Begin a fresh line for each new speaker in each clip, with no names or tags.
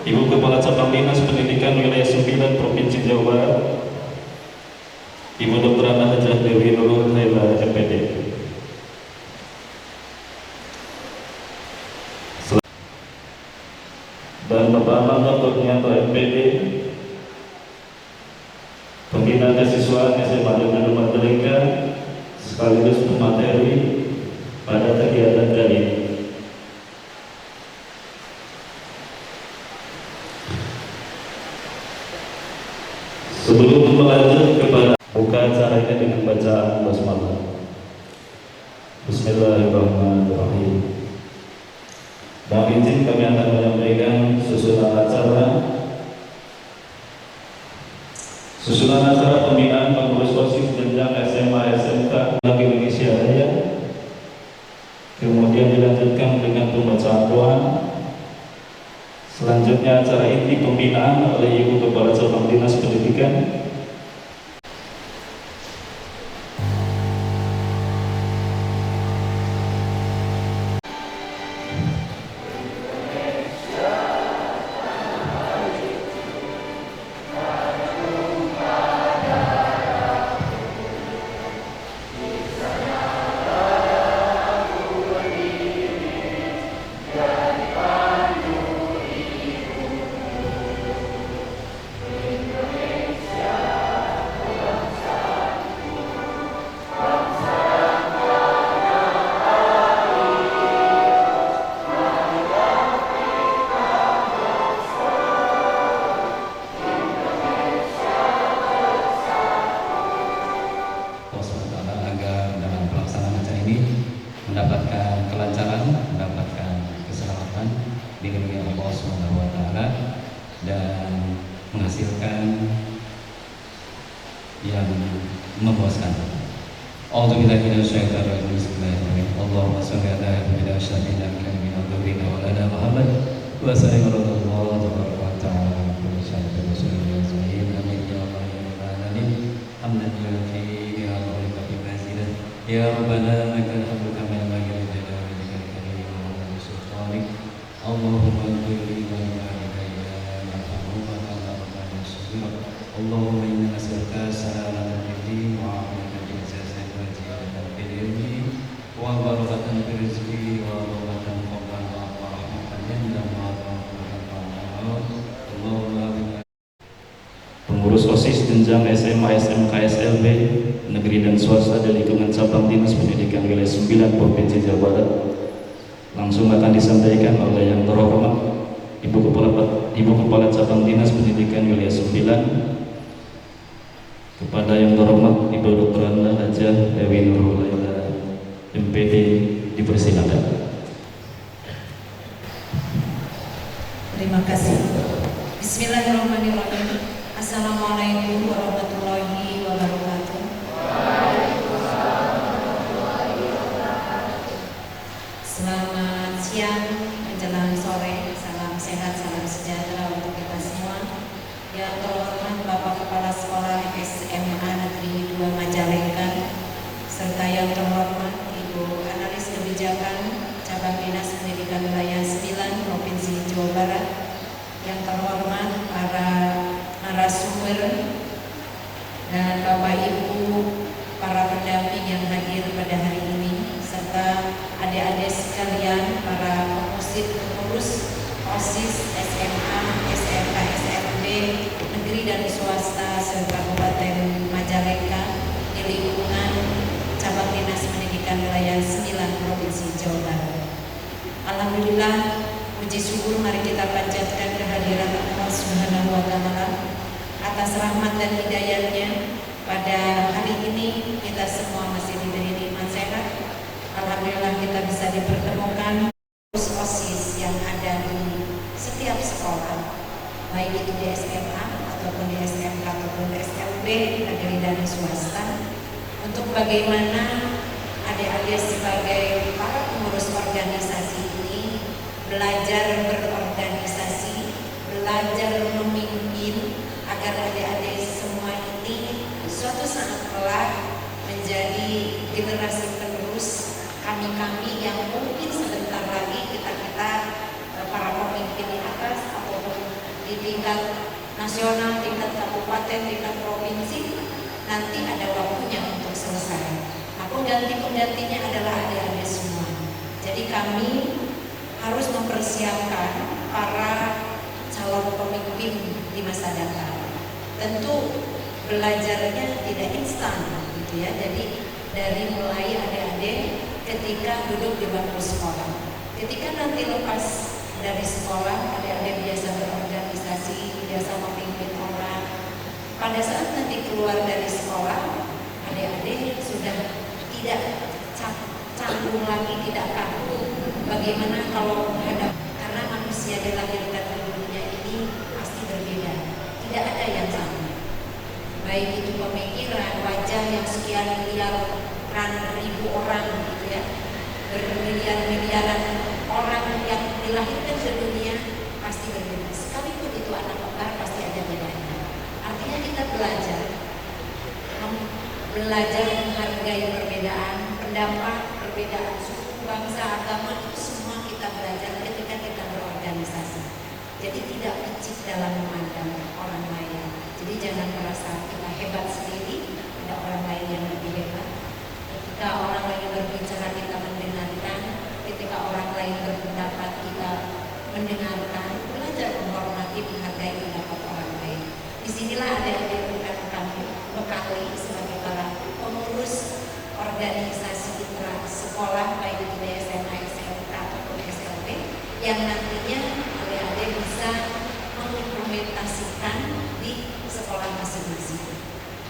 Ibu Kepala Cabang Dinas Pendidikan Wilayah 9 Provinsi Jawa Barat, Ibu Dr. Ana Hajah Dewi Nurul Haila MPD. Dan Bapak Ahmad Nurnianto MPD, Pembina Kesiswaan SMA Negeri Majalengka sekaligus pemateri pada kegiatan kali ini. Sebelum melanjut kepada buka acara ini dengan bacaan basmalah. Bismillahirrahmanirrahim. Mohon izin kami akan menyampaikan susunan acara pembinaan pengurus OSIS jenjang SMA SMK Bank Indonesia Raya. Kemudian dilanjutkan dengan pembacaan doa. Selanjutnya acara inti pembinaan oleh Ibu Kepala Cabang Dinas Pendidikan.
Mendapatkan kelancaran, mendapatkan keselamatan dengan Allah Subhanahu wa taala dan menghasilkan yang memuaskan. A'udzubillahi minasyaitonir rajim. Bismillahirrahmanirrahim. Allahumma shalli ala sayyidina Muhammadin wa ala ali Muhammad wa sallim ala Allah wa ta'ala kullu syai'in wa amin ya Allah ya rabbal alamin. Hamdan yufi ya ya Rabbana lakal hamdu kama yanbaghi li jalali wajhika al-karim wa sultanik. Allahumma ighfir li walidayya warhamhuma kama rabbayani shaghira. Allahumma inna nas'aluka salamatan fid din wa 'afiyatan fil jasad wa ziyadatan fil ilmi wa barakatan fil rizqi wa rahmatan fawqan wa rahmatan indama Allahumma. Pengurus OSIS jenjang SMA SMK SLB negeri dan swasta dari lingkungan cabang Dinas Pendidikan Wilayah 9 Provinsi Jawa Barat langsung akan disampaikan oleh yang terhormat Ibu Kepala Cabang Dinas Pendidikan Wilayah 9. Kepada yang terhormat Ibu Dr. Ana Hajah Dewi Nurul Haila MPD dipersilakan.
Terima kasih. Bismillahirrahmanirrahim. Assalamualaikum warahmatullahi wabarakatuh. Selamat siang menjelang sore, salam sehat, salam sejahtera untuk kita semua. Yang terhormat Bapak Kepala Sekolah SMA Negeri 2 Majalengka, serta yang terhormat Ibu Analis Kebijakan Cabang Dinas Pendidikan Wilayah 9 Provinsi Jawa Barat, yang terhormat para narasumber dan Bapak Ibu para pendamping yang hadir pada hari ini, serta adik-adik sekalian para pengurus OSIS SMA, SMK, SMD negeri dan swasta se-Kabupaten Majalengka di lingkungan Cabang Dinas Pendidikan Wilayah 9 Provinsi Jawa Barat. Alhamdulillah, puji syukur mari kita panjatkan kehadiran Allah Subhanahu wa taala atas rahmat dan hidayahnya. Pada hari ini kita semua masih diberi nikmat sehat. Alhamdulillah kita bisa dipertemukan OSIS yang ada di setiap sekolah, baik itu di SMA ataupun di SMK ataupun di SLB negeri dan swasta, untuk bagaimana adik-adik sebagai para pengurus organisasi ini belajar berorganisasi, belajar memimpin, agar adik-adik semua ini suatu saat kelak menjadi generasi penerus kami-kami yang mungkin sebentar lagi kita para pemimpin di atas ataupun tingkat nasional, tingkat kabupaten, tingkat provinsi, nanti ada waktunya untuk selesai. Nah, pengganti-penggantinya adalah adik-adik semua. Jadi kami harus mempersiapkan para calon pemimpin di masa datang. Tentu belajarnya tidak instan, gitu ya. Jadi dari mulai adik-adik ketika duduk di bangku sekolah, ketika nanti lepas dari sekolah, adik-adik biasa berorganisasi, biasa memimpin orang. Pada saat nanti keluar dari sekolah, adik-adik sudah tidak canggung lagi, tidak kaku. Bagaimana kalau menghadap, karena manusia dilahirkan di dunia ini pasti berbeda, tidak ada yang sama. Baik itu pemikiran, wajah yang sekian miliaran ribu orang, gitu ya, bermiliar-miliaran orang yang dilahirkan ke dunia pasti berbeda. Sekalipun itu anak kembar pasti ada bedanya. Artinya kita belajar menghargai perbedaan pendapat, perbedaan suku, bangsa, agama, itu semua kita belajar ketika kita berorganisasi. Jadi tidak licik dalam memandang orang lain. Jadi jangan merasa kita hebat sendiri, ada orang lain yang lebih hebat. Ketika orang lain berbicara kita mendengarkan, ketika orang lain berpendapat kita mendengarkan, belajar menghormati, menghargai pendapat orang lain. Disinilah adik-adik rekan kami bekali sebagai para pengurus organisasi intra sekolah, baik itu di SMA, SMK ataupun SLB, yang nantinya adik-adik bisa mengimplementasikan di sekolah masing-masing.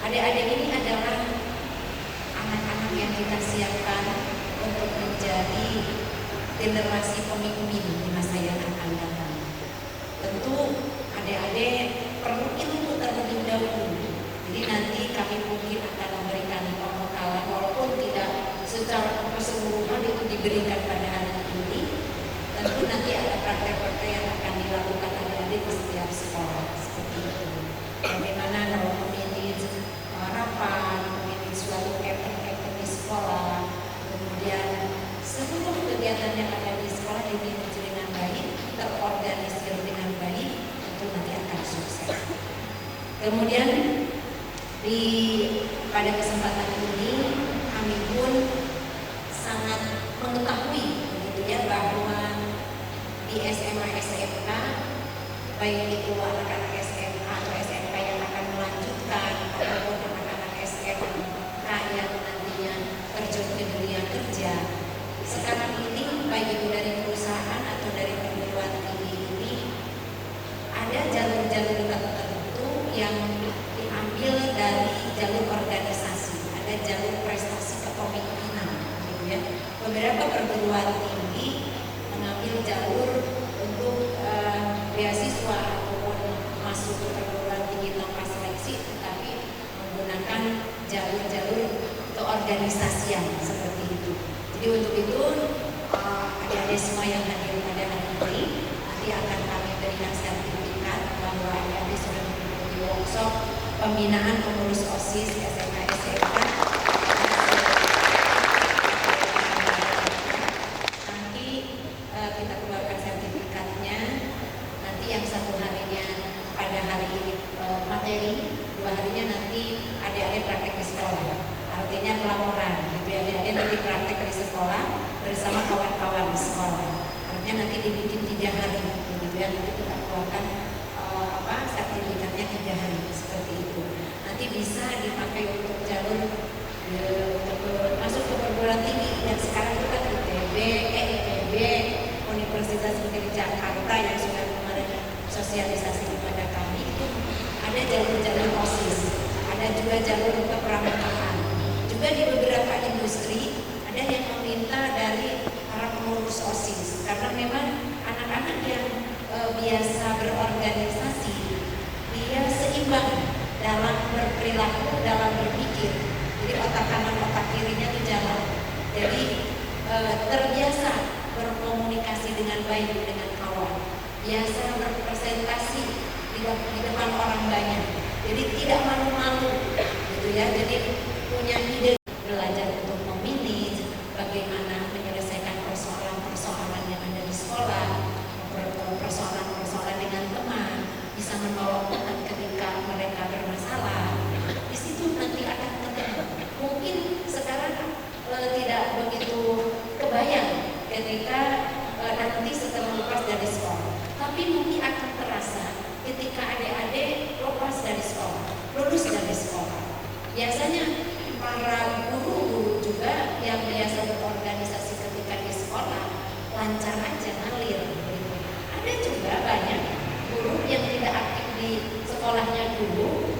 Adik-adik ini adalah anak-anak yang kita siapkan untuk menjadi generasi pemimpin di masa yang akan datang. Tentu adik-adik perlu ilmu terlebih dahulu. Jadi nanti kami mungkin akan memberikan pembekalan, walaupun tidak secara keseluruhan itu diberikan pada anak ini. Tentu nanti ada praktek-praktek yang akan dilakukan adik-adik di setiap sekolah seperti itu. Bagaimana kalau memanage rapat, memanage suatu event di sekolah, kemudian seluruh kegiatan yang ada di sekolah dimanage dengan baik, terorganisir dengan baik, itu nanti akan sukses. Kemudian pada kesempatan ini kami pun sangat mengetahui, begitu ya, bahwa di SMA SMK, baik itu anak-anak SMA atau SMK yang akan melanjutkan ataupun anak-anak SMK yang nantinya terjun ke dunia kerja, sekarang ini baik itu dari perusahaan atau dari perguruan tinggi ini ada jalur-jalur tertentu yang diambil dari jalur organisasi, ada jalur prestasi kepemimpinan, gitu ya. Beberapa perguruan tinggi mengambil jalur untuk beasiswa ataupun masuk ke perguruan tinggi tanpa seleksi, tetapi menggunakan jalur-jalur keorganisasian seperti itu. Jadi untuk itu adik-adik semua yang hadir pada hari ini nanti akan kami berikan sertifikat bahwa adik-adik sudah mengikuti workshop pembinaan pengurus OSIS SMA SMK. Nanti kita keluarkan sertifikatnya. Nanti yang satu harinya pada hari ini materi, 2 harinya nanti adik-adik praktek di sekolah. Artinya pelaporan, gitu ya, adik-adik nanti praktek di sekolah bersama kawan-kawan di sekolah. Artinya nanti dibikin 3 hari, gitu ya, nanti kita keluarkan sertifikatnya 3 hari seperti itu. Nanti bisa dipakai untuk jalur masuk ke perguruan tinggi yang sekarang itu kan IPB, Universitas Negeri Jakarta yang sudah kemarin sosialisasi kepada kami, itu ada jalur-jalur OSIS, ada juga jalur kepramukaan. Juga di beberapa industri ada yang meminta dari para pengurus OSIS, karena memang anak-anak yang biasa berorganisasi, dia seimbang dalam berperilaku, dalam berpikir. Jadi otak kanan, otak kirinya itu jalan. Jadi terbiasa berkomunikasi dengan baik dengan kawan, biasa berpresentasi di depan orang banyak. Jadi tidak malu-malu, gitu ya. Jadi punya ide, belajar untuk memilih bagaimana menyelesaikan persoalan-persoalan yang ada di sekolah, persoalan-persoalan dengan teman, bisa biasa ketika adik-adik lulus dari sekolah. Biasanya para guru juga yang biasa berorganisasi ketika di sekolah lancar aja ngalir. Ada juga banyak guru yang tidak aktif di sekolahnya dulu,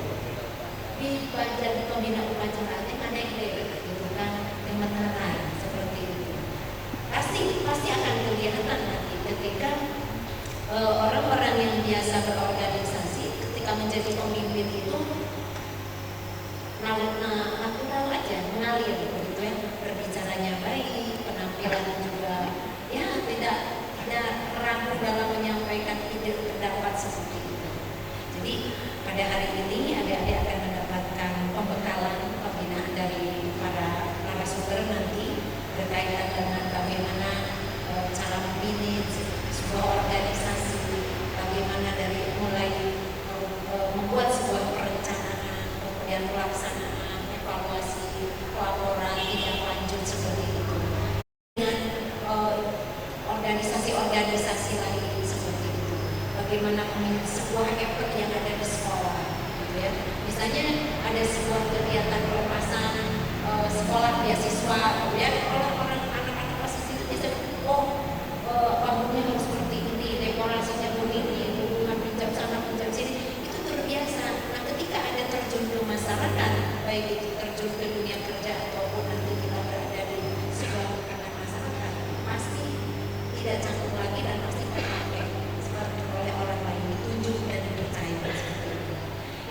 di bagian pembina upacara ngalir gitu kan, gemeteran seperti itu. Pasti akan kelihatan nanti ketika orang-orang yang biasa berorganisasi ketika menjadi pemimpin itu natural aja, mengalir begitu ya, berbicaranya baik, penampilan juga ya tidak ragu dalam menyampaikan ide pendapat seperti itu. Jadi pada hari ini adik-adik akan mendapatkan pembekalan pembinaan dari para narasumber nanti berkaitan dengan bagaimana cara memilih sebuah organisasi, bagaimana dari mulai membuat sebuah perencanaan, kemudian pelaksanaan, evaluasi, laporan, tindak lanjut seperti itu. Dengan organisasi-organisasi lain seperti itu, bagaimana memilih sebuah effort yang ada di sekolah, gitu ya. Misalnya ada sebuah kegiatan pelepasan sekolah beasiswa, kemudian orang-orang anak-anak posisi itu bisa bangunnya harus seperti ini, dekorasinya begini, hubungan pinjam sana pinjam sini, itu terbiasa. Nah, ketika ada terjun ke masyarakat, baik itu terjun ke dunia kerja ataupun nanti kita berada di sebuah lingkungan masyarakat, pasti tidak canggung lagi dan pasti terpakai seperti oleh orang lain, ditunjuk dan dipercaya seperti itu.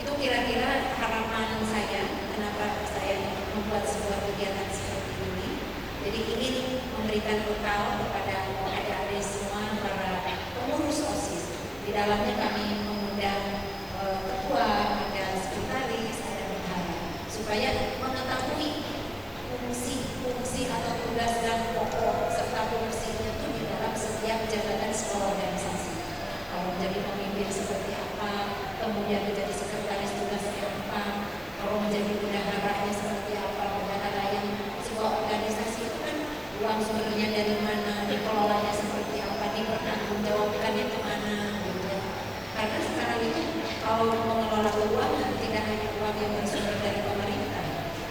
Itu kira-kira harapan saya kenapa saya membuat sebuah kegiatan seperti ini. Jadi ingin memberikan bekal kepada adik-adik semua para pengurus OSIS. Di dalamnya kami mengundang ketua, ada sekretaris, ada bendahara, supaya mengetahui fungsi atau tugas dan pokok serta fungsinya itu di dalam setiap jabatan sebuah organisasi. Kalau menjadi pemimpin seperti apa, kemudian menjadi sekretaris tugasnya apa, kalau menjadi bendaharanya seperti apa, bendahara yang sebuah organisasi itu kan uang sumbernya dari mana, dikelolanya seperti apa, dipertanggungjawabkannya kemana, gitu ya. Karena sekarang itu kalau mengelola keuangan tidak hanya uang yang bersumber dari pemerintah,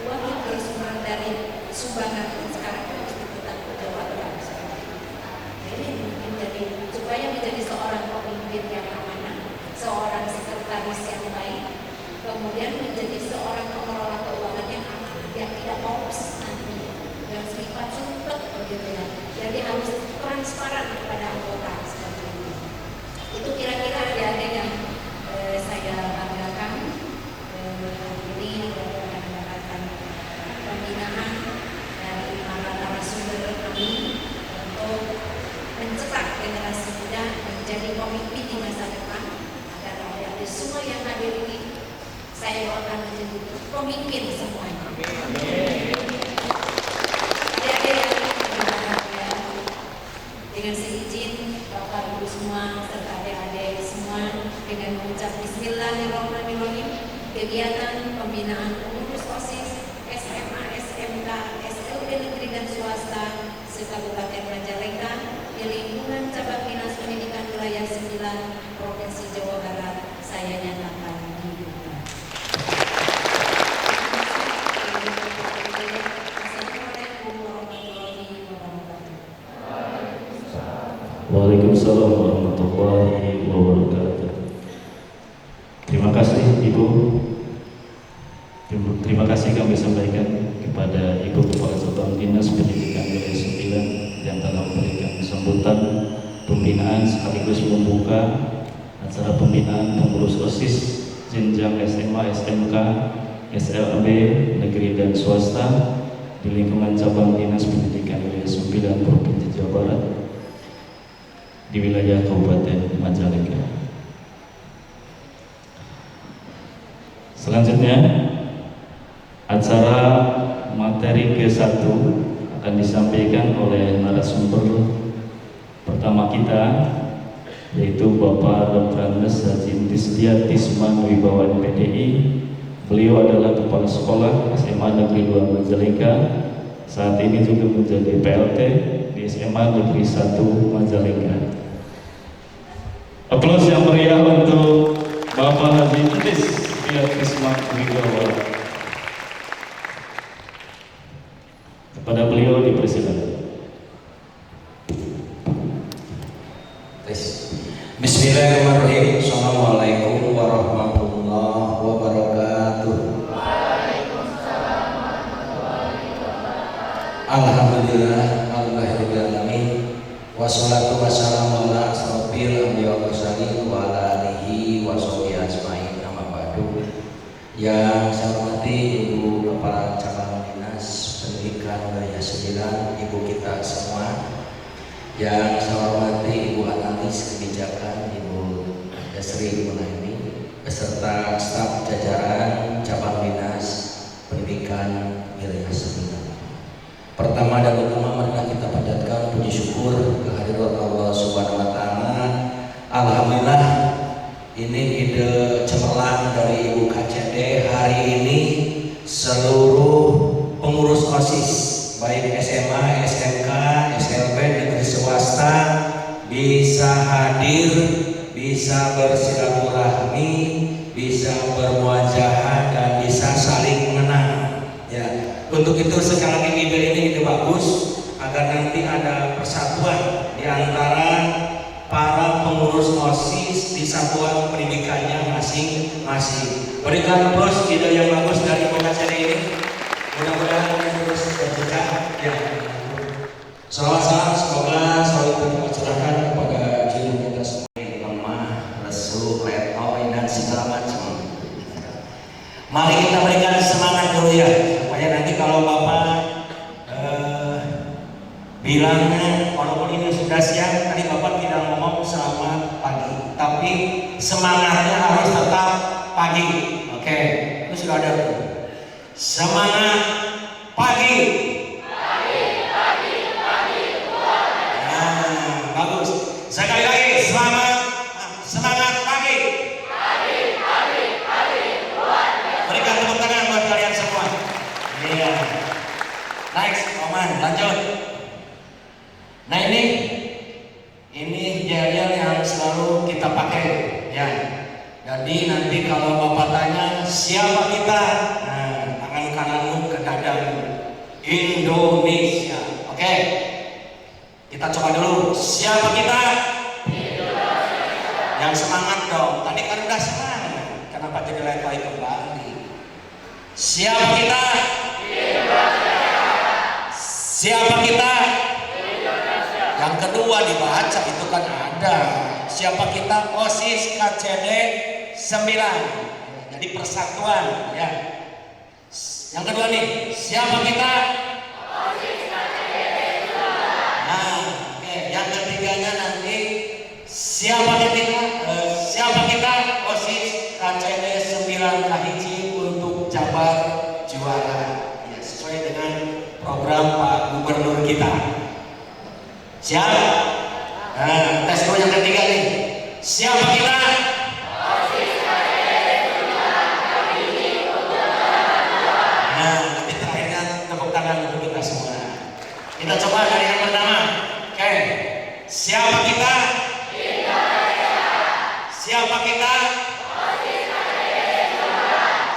uang yang bersumber dari sumbangan pun sekarang harus dipertanggungjawabkan. Jadi supaya menjadi seorang pemimpin yang amanah, seorang sekretaris yang baik, kemudian menjadi seorang pengelola keuangan yang amanah, yang tidak boros nanti, yang sifat sumpah begitu ya. Jadi harus transparan kepada anggota seperti itu. Itu kira-kira adik-adik yang saya banggakan. Ini akan mendapatkan pembinaan dari para narasumber kami untuk mencetak generasi muda menjadi pemimpin di masa depan, agar adik-adik semua yang hadir ini saya akan menjadi pemimpin semuanya. Adik-adik yang berbahagia, dengan seizin Bapak Ibu semua serta adik-adik semua, dengan mengucap Bismillahirrahmanirrahim, kegiatan pembinaan pengurus OSIS SMA, SMK, SLB negeri dan swasta se-Kabupaten Majalengka di lingkungan cabang Dinas Pendidikan Wilayah 9 Provinsi Jawa Barat saya nyatakan dibuka. Assalamualaikum warahmatullahi wabarakatuh.
Waalaikumsalam warahmatullahi wabarakatuh. Terima kasih Ibu. Terima kasih kami sampaikan kepada Ibu Kepala Cabang Dinas Pendidikan Wilayah 9 yang telah memberikan sambutan pembinaan sekaligus membuka acara pembinaan pengurus OSIS jenjang SMA, SMK, SLB negeri dan swasta di lingkungan cabang Dinas Pendidikan Wilayah 9 Provinsi Jawa Barat di wilayah Kabupaten Majalengka. Selanjutnya acara materi ke-1 akan disampaikan oleh narasumber pertama kita, yaitu Bapak Dr. Andes Haji Disdia Tisman Wibawa MPDI. Beliau adalah Kepala Sekolah SMA Negeri 2 Majalengka, saat ini juga menjadi PLT di SMA Negeri 1 Majalengka. Aplaus yang meriah untuk Bapak Haji Idris Krisma Wigawa. Kepada beliau dipersilakan.
Bismillahirrahmanirrahim. Assalamualaikum warahmatullahi wabarakatuh. Alhamdulillah, alhamdulillahirobbilalamin. Wassalatu wassalamu ala asrofil anbiya wal mursalin wa ala alihi wa sahbihi ajmain. Amma ba'du. Yang saya hormati Ibu Kepala Cabang Dinas Pendidikan Wilayah 9, Ibu kita semua. Yang saya hormati Ibu Analis Kebijakan Ibu Desri Munaini beserta staf jajaran Cabang Dinas Pendidikan Wilayah 9. Pertama dan utama marilah kita panjatkan puji syukur kehadirat Allah Subhanahu wa taala. Alhamdulillah, ini ide cemerlang dari Ibu KCD. Hari ini seluruh pengurus OSIS baik SMA, SMK, SLB negeri swasta bisa hadir, bisa bersilaturahmi, bisa bermuajahah dan bisa saling mengenal. Ya, untuk itu sekali lagi ide ini ide bagus agar nanti ada persatuan di antara para pengurus OSIS di satuan pendidikannya masing-masing. Berikan plus ide yang bagus dari pengacara ini. Mudah-mudahan terus berjalan. Ya. Salam semoga selalu tercurahkan kepada jiwa kita semua. Lemah, lesu, letoy dan segala macam. Mari kita berikan semangat dulu ya, supaya nanti kalau Bapak bilangnya walaupun ini sudah siang, tadi Bapak tidak ngomong selamat pagi, tapi semangatnya harus tetap pagi. Oke, itu sudah ada. Semangat pagi. Nah, bagus. Sekali lagi semangat pagi. Berikan tepuk tangan buat kalian semua. Iya. Next, Oman, lanjut. Nah ini yel-yel yang selalu kita pakai, ya. Jadi nanti kalau Bapak tanya siapa kita, nah, tangan kananmu ke dadamu. Indonesia. Oke. Kita coba dulu. Siapa kita? Indonesia. Yang semangat dong. Tadi kan udah semangat. Kenapa jadi letoy kembali? Siapa kita? Indonesia. Siapa kita? Indonesia. Yang kedua dibaca itu kan ada. Siapa kita? OSIS KCD 9. Jadi persatuan ya. Yang kedua nih, siapa kita? OSIS KCD 9. Nah, oke. Yang ketiganya nanti siapa kita? Siapa kita? OSIS KCD 9 Kahiji untuk Jabar juara. Ya, sesuai dengan program Pak Gubernur kita. Siap? Nah, tes dulu yang ketiga nih. Siapa kita? Nah, nanti terakhirnya tepuk tangan untuk kita semua. Kita coba dari yang pertama. Oke. Siapa kita? Siapa kita?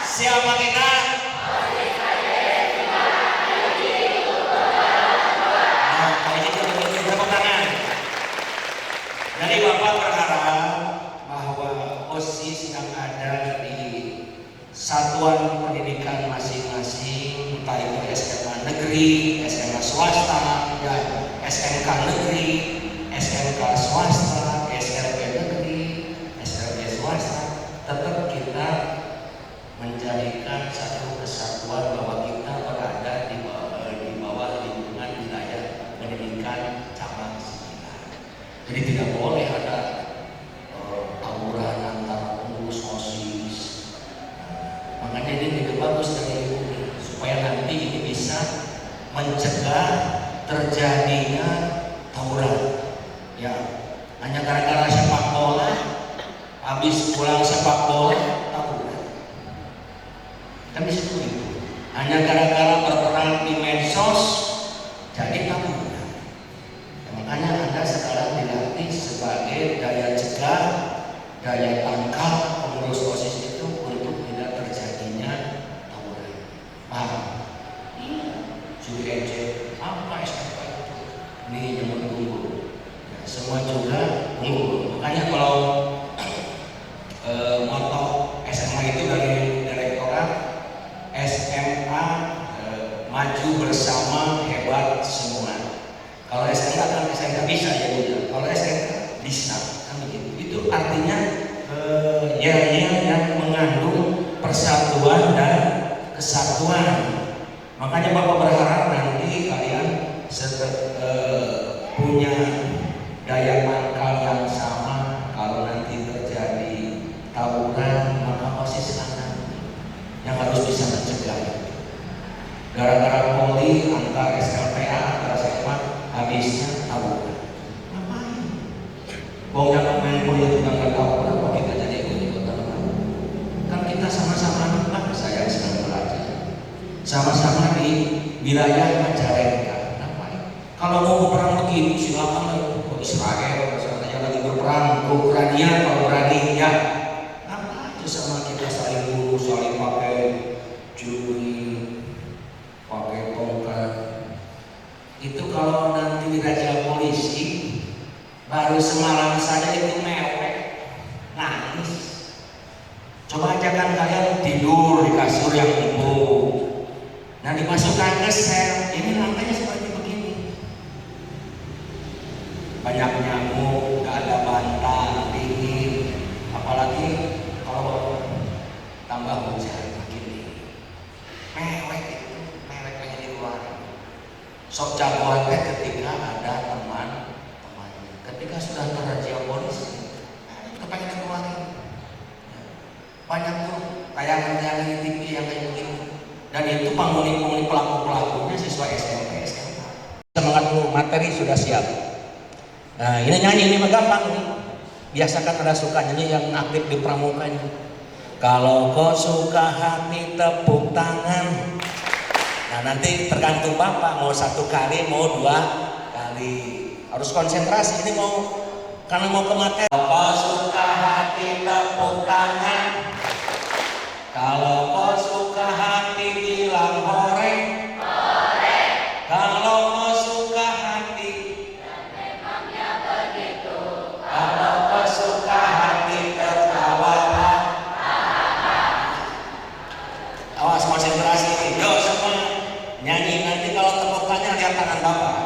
Siapa kita? Nah, kali ini tepuk tangan. Jadi Bapak berharap bahwa OSIS yang ada di satuan pendidikan masing-masing, entah itu SMA negeri, SMA swasta, dan SMK negeri, SMK swasta, SLB negeri, SLB swasta, tetap kita menjadikan satu kesatuan bahwa kita berada di bawah lingkungan wilayah pendidikan cabang 9. Jadi tidak boleh ada tawuran antara pengurus OSIS. Makanya ini ide bagus dari Ibu supaya nanti ini bisa mencegah terjadinya tawuran. Ya, hanya gara-gara sepak bola, habis pulang sepak bola tawuran. Kan di situ itu. Hanya gara-gara berperang di medsos jadi tawuran. Ya, makanya Anda sekarang dilatih sebagai daya cegah studi EJ, apa SMK itu? Ini yang unggul. Ya, semua juga unggul. Makanya kalau moto SMA itu dari direktorat SMA maju bersama hebat semua. Kalau SMK kan SMK bisa ya udah. Kalau SMK bisa kan begitu. Itu artinya yang mengandung persatuan dan kesatuan. Makanya Bapak berharap nanti kalian punya daya tangkal yang sama. Kalau nanti terjadi tawuran, maka OSIS yang harus bisa mencegah. Gara-gara poli antar SLTA, antar SMA, habisnya tawuran. Ngapain? Bong yang main poli itu nggak tahu kenapa kita jadi ikut-ikutan. Kan kita sama-sama anak bangsa yang sedang belajar. Sama-sama di wilayah Majalengka. Kalau mau berperang begini silakan ke Israel, misalnya lagi berperang ke Ukraina kalau berani ya. Apa aja sama kita saling bunuh, saling pakai juri, pakai tongkat. Itu kalau nanti diraja polisi, baru semalam saja itu mewek, nangis. Coba aja kan kalian tidur di kasur yang empuk. Nah dimasukkan ke sel, ini lantainya seperti begini. Banyak nyamuk, gak ada bantal, dingin. Apalagi kalau tambah hujan makin dingin. Mewek itu, mewek pengen di luar. Sok jagoan ketika ada teman-temannya. Ketika sudah terrazia polisi, kepengen keluarin. Banyak tuh tayangan-tayangan di TV yang kayak begini. Dan itu penghuni pelaku-pelakunya siswa SMP, SMA. Semangat dulu, materi sudah siap. Nah ini nyanyi, ini mah gampang nih. Biasakan ada suka nyanyi yang aktif di pramuka ini. Kalau kau suka hati tepuk tangan. Nah nanti tergantung Bapak mau 1 kali, mau 2 kali. Harus konsentrasi, ini mau karena mau ke materi. Kalau kau suka hati tepuk tangan. Kalau kau suka hati bilang hore, hore. Kalau kau suka hati, dan memangnya begitu. Kalau kau suka hati tertawalah. Awas konsentrasi, yo semua nyanyi nanti kalau tepukannya lihat tangan Bapak.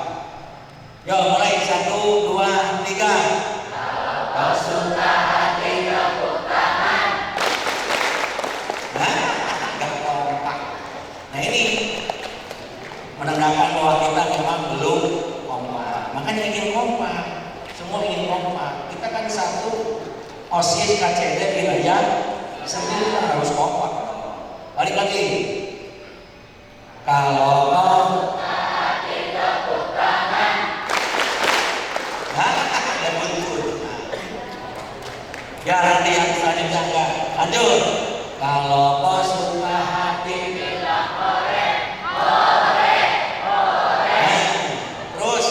Yo mulai 1, 2, 3. Kalau kau suka hati tepuk tangan. Nah ini menandakan bahwa kita memang belum kompak. Makanya ingin kompak, semua ingin kompak. Kita kan satu OSIS KCD wilayah sendiri harus kompak. Balik lagi. Kalau kau hati tepuk tangan. Nah, ada betul. Ya nanti yang selanjutnya enggak. Lanjut. Kalau kau suka hati bilang hore, hore, hore. Terus.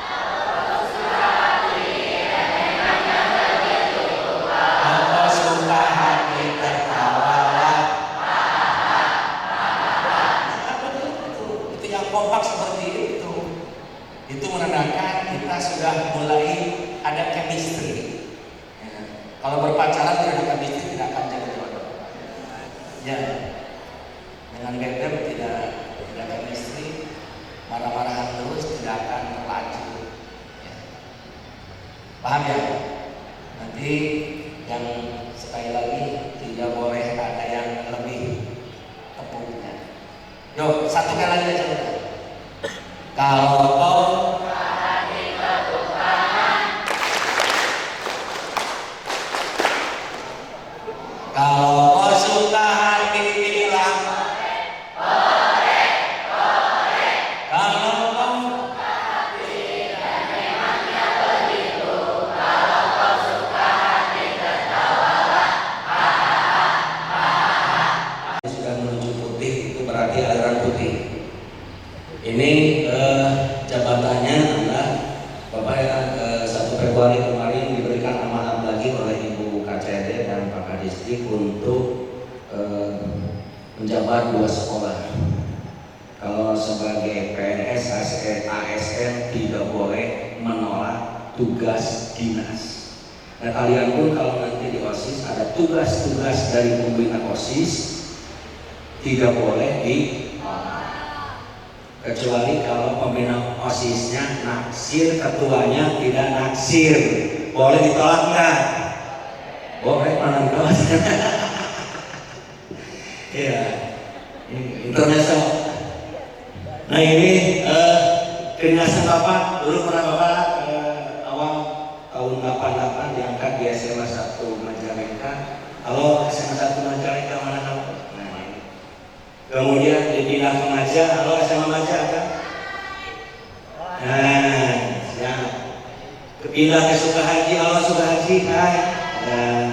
Kalau suka hati memangnya begitu. Kalau kau suka hati tertawalah. Itu yang kompak seperti itu. Itu menandakan kita sudah mulai ada chemistry. Kalau berpacaran tidak ada chemistry tidak akan jadi jodoh. Ya, dengan bebek tidak chemistry, marah-marahan terus tidak akan terlanjut. Ya. Paham ya? Nanti yang sekali lagi tidak boleh ada yang lebih tepuknya. Yo, 1 kali lagi aja udah. Kalau kau hati tepuk tangan. Kalau kau suka hati bilang hore, hore, hore. Kalau kau suka hati dan memangnya begitu. Kalau kau suka hati tertawalah. Sudah menuju putih itu berarti aliran putih. Ini jabatannya adalah Bapak 1 Februari kemarin diberikan amanat lagi oleh Ibu KCD dan Pak Kadisdik untuk menjabat 2 sekolah. Kalau sebagai ASN tidak boleh menolak tugas dinas. Nah kalian pun kalau nanti di OSIS ada tugas-tugas dari pembina OSIS tidak boleh ditolak, kecuali kalau pembina OSISnya naksir, ketuanya tidak naksir. Boleh ditolak enggak? Boleh, mana ditolak? Ya, internasional. Nah ini kedinasan Bapak, dulu pernah Bapak awal tahun 88 diangkat di SMA 1 Majalengka. Halo SMA 1 Majalengka mana kamu? Nah ini. Kemudian dipindah ke Maja, halo SMA Maja ada? Nah, siap. Kepindah ke Sukahaji, halo Sukahaji, hai. Nah,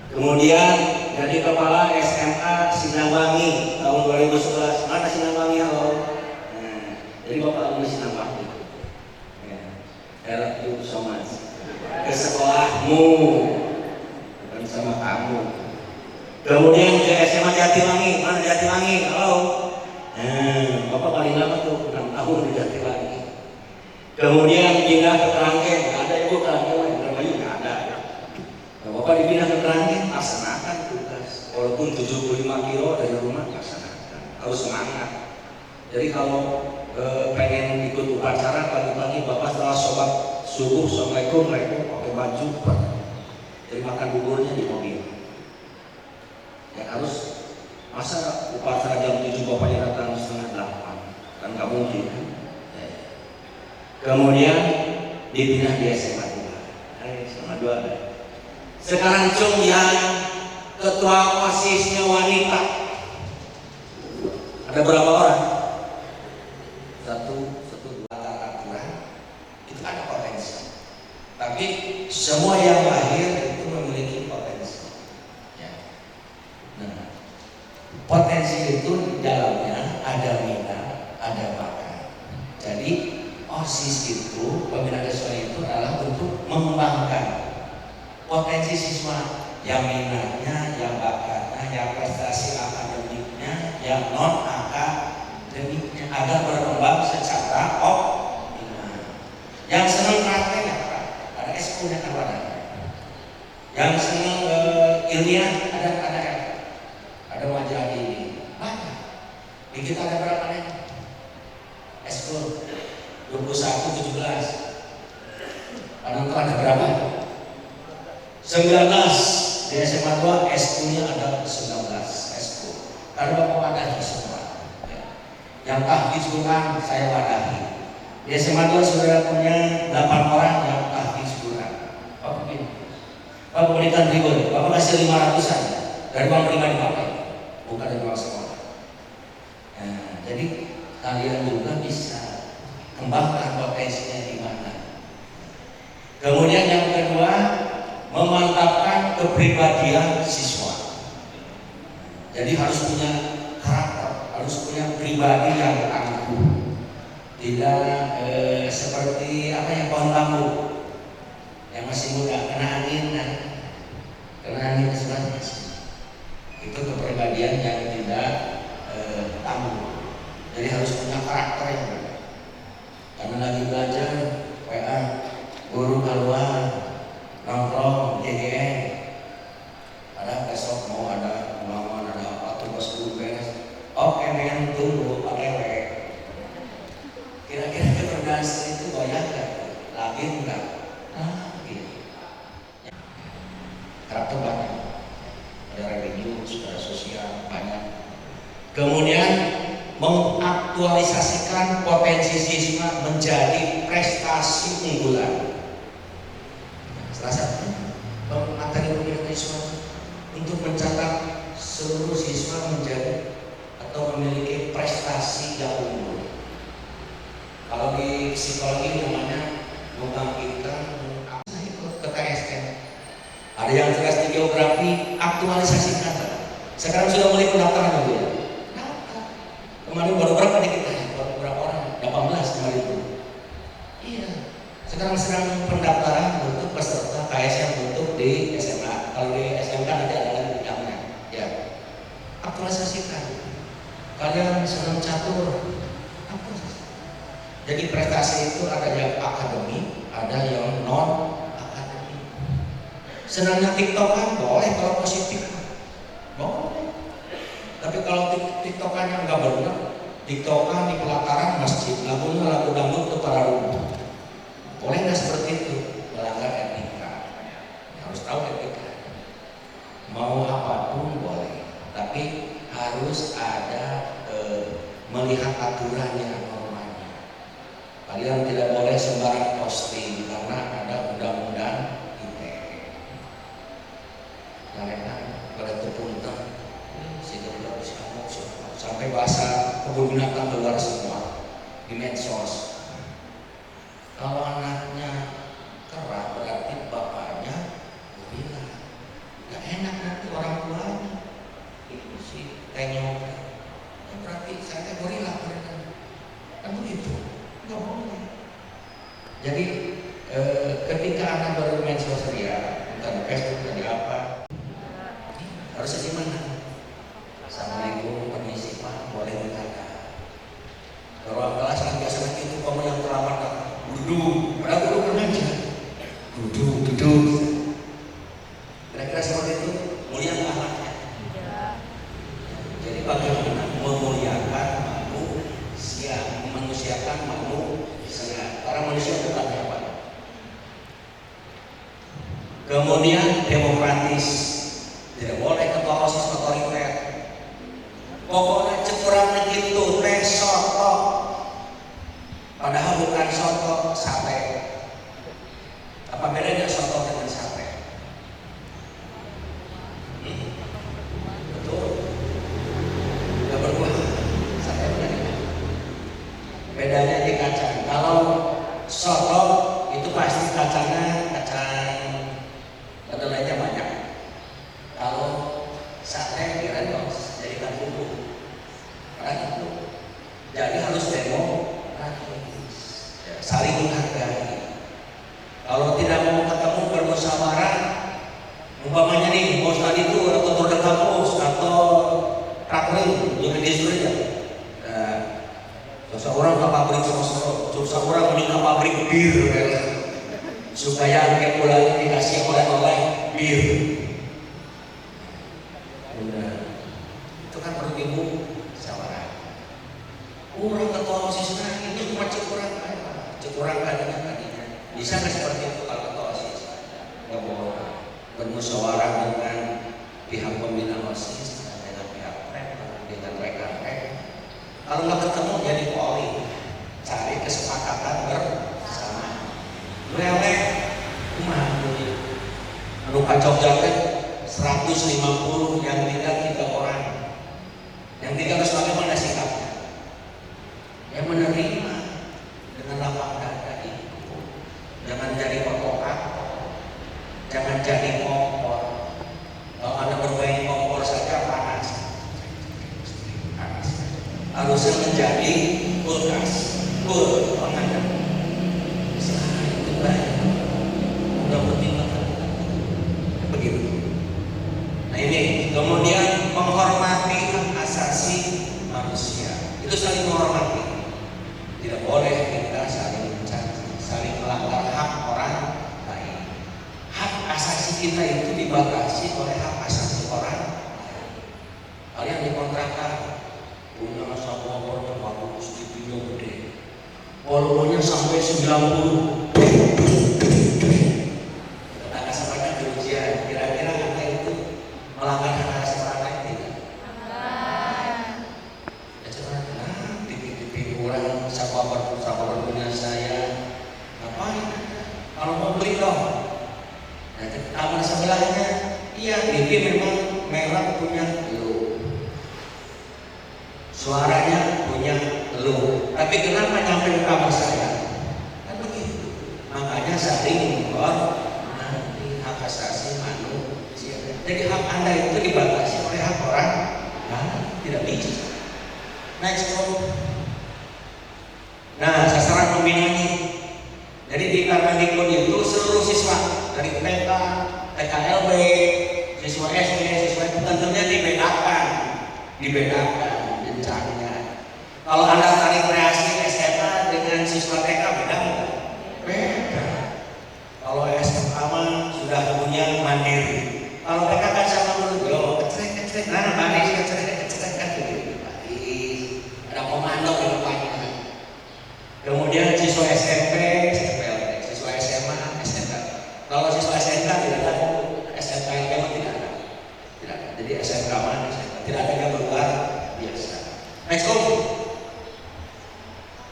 kemudian jadi kepala SMA Sinangwangi tahun 2011. Mana Sinangwangi, halo? Nah, jadi Bapak alumni Sinangwangi. I love you so much. Ke sekolahmu, bukan sama kamu. Kemudian ke SMA Jatiwangi, mana Jatiwangi? Halo. Nah, Bapak paling lama tuh 6 tahun di Jatiwangi. Kemudian pindah ke Kerangkeng, ada ibu Kerangkeng, Indramayu nggak ada. Nah, Bapak dipindah ke Kerangkeng, laksanakan tugas. Walaupun 75 kilo dari rumah, laksanakan. Harus semangat. Jadi kalau pengen ikut upacara pagi-pagi, Bapak setelah sholat subuh, assalamualaikum, pakai baju, jadi makan buburnya di mobil. Ya harus, masa upacara jam 7 Bapaknya datang setengah 8, kan nggak mungkin. Ya. Kemudian dipindah di SMA 2. SMA 2. Sekarang Cung yang ketua OSISnya wanita, ada berapa orang? Satu, dua, aturan itu ada potensi. Tapi semua yang lahir itu memiliki potensi. Ya. Nah, potensi itu di dalamnya ada minat, ada bakat. Jadi OSIS itu, pembinaan siswa itu adalah untuk mengembangkan potensi siswa yang minatnya, yang bakatnya, yang prestasi akademiknya, yang non akademiknya agar berkembang secara optimal. Yang senang praktek ada eskulnya kan ada. Yang senang ilmiah ada wajah ini banyak. Di kita ada berapa nih? Eskul 21 17. Padahal ada berapa? 19. Di SMA 2 eskulnya ada 19 eskul. Ada Bapak wadahi semua. Yang tahfiz Quran saya wadahi. Di SMA 2 saudara punya 8 orang yang tahfiz Quran. Bapak begini, Bapak berikan ribut, Bapak kasih 500 saja dari uang pribadi Bapak, bukan dari uang sekolah. Nah, jadi kalian juga bisa kembangkan potensinya di mana. Kemudian yang kedua, memantapkan kepribadian siswa. Jadi harus punya karakter, harus punya pribadi yang tangguh, tidak seperti apa yang pohon bambu yang masih muda kena angin sebagainya. Itu kepribadian yang tidak tangguh. Jadi harus punya karakter yang berbeda. Karena lagi belajar, WA, guru keluar, nongkrong, GGN, ada besok mau ada ulangan, ada apa, tugas dulu beres. Oke, men, tunggu, pakai. Kira-kira keberadaan itu banyak kan? Lagi enggak? Gitu. Karakter banyak. Ada religius, ada sosial, banyak. Kemudian mengaktualisasikan potensi siswa menjadi prestasi unggulan. Salah satunya materi pembinaan siswa untuk mencatat seluruh siswa menjadi atau memiliki prestasi yang unggul. Kalau di psikologi namanya membangkitkan ke KSN. Ada yang kelas di geografi, aktualisasikan. Sekarang sudah mulai pendaftaran ya. Kemarin baru berapa nih kita? Baru berapa orang? 18 kemarin itu. Iya. Sekarang sedang pendaftaran untuk peserta KSN untuk di SMA. Kalau di SMK nanti ada lagi bidangnya. Ya. Aktualisasikan. Kalian senang catur, Jadi prestasi itu ada yang akademik, ada yang non akademik. Senangnya TikTokan boleh kalau positif, boleh. Tapi kalau TikTokannya nggak benar, TikTokan di pelataran masjid, lagunya lagu dangdut itu para rumah. Boleh nggak seperti itu? Melanggar etika. Harus tahu etika. Mau apapun boleh, tapi harus ada melihat aturannya, normanya. Kalian tidak boleh sembarang posting karena ada undang-undang ITE. Karena pada punten sampai bahasa kebun binatang keluar semua di medsos. Kalau anaknya kerak berarti bapaknya gorila. Gak enak nanti orang tuanya. Itu sih tengok. Berarti saya gorila kan begitu. Gak boleh. Jadi ketika anak bermain sosial, entah di Facebook, entah di apa, harus gimana? Assalamualaikum, permisi Pak, boleh bertanya? Kalau kelas kan biasanya itu kamu yang terlambat duduk, padahal duduk bermeja, duduk. Kira-kira seperti itu, mulia nggak akhlaknya? Jadi bagaimana memuliakan manusia, memanusiakan manusia? Para manusia bukan apa? Kemudian demokratis, tidak boleh ketua OSIS otoriter. Pokoknya cekurangnya gitu, teh soto. Padahal bukan soto, sate. Apa bedanya soto dengan sate? Betul. Gak berbuah. Sate bedanya. Bedanya di kacang. Kalau soto itu pasti kacangnya kacang kedelainya banyak. Kalau sate direndos jadikan bumbu. Itu. Jadi harus demokratis, saling menghargai. Kalau tidak mau ketemu bermusyawarah, umpamanya nih bos tadi itu atau produk kampus atau takrim yang disuruh ya. Seseorang ke pabrik sosro, seseorang menikah pabrik bir, supaya angket bulannya dikasih oleh bir. Itu kan perlu ibu. Kurang ketua OSIS itu cuma cekurang tadinya. Bisa nggak seperti itu kalau ketua OSIS? Nggak boleh. Bermusyawarah dengan pihak pembina OSIS, dengan pihak dengan rekan-rekan. Kalau nggak ketemu jadi poli, cari kesepakatan bersama. Leleh, lupa Jogja 150 yang tinggal 3 orang. Yang tinggal bagaimana sikapnya? Yang menerima dengan lapang dada itu, jangan jadi provokator, jangan jadi kompor. Kalau Anda bermain kompor saja panas. Harusnya menjadi kulkas, pengadam. Itu banyak. Udah pertimbangan. Begitu. Nah ini kemudian menghormati hak asasi manusia. Itu saling menghormati. Tidak boleh kita saling mencaci, saling melanggar hak orang lain. Hak asasi kita itu dibatasi oleh hak asasi orang lain. Kalian dikontrakan punya asal kompor yang bagus, TV-nya gede, volumenya sampai 90. Tetangga semuanya diujian. Kira-kira Anda itu melanggar hak asasi orang lain tidak? Orang sahabat punya saya ngapain? Kalau mau beli dong. Nah, kamar sebelahnya iya TV memang merah punya lu, suaranya punya lu, tapi kenapa nyampe ke kamar saya? Kan begitu. Makanya saling menghormati hak asasi manusia. Jadi hak Anda itu dibatasi oleh hak orang tidak bisa. Next one. Nah, sasaran pembinanya. Jadi di Permendikbud itu seluruh siswa dari TK, TKLB, siswa SD, siswa itu tentunya dibedakan jenjangnya. Kalau Anda tarik kreasi SMA dengan siswa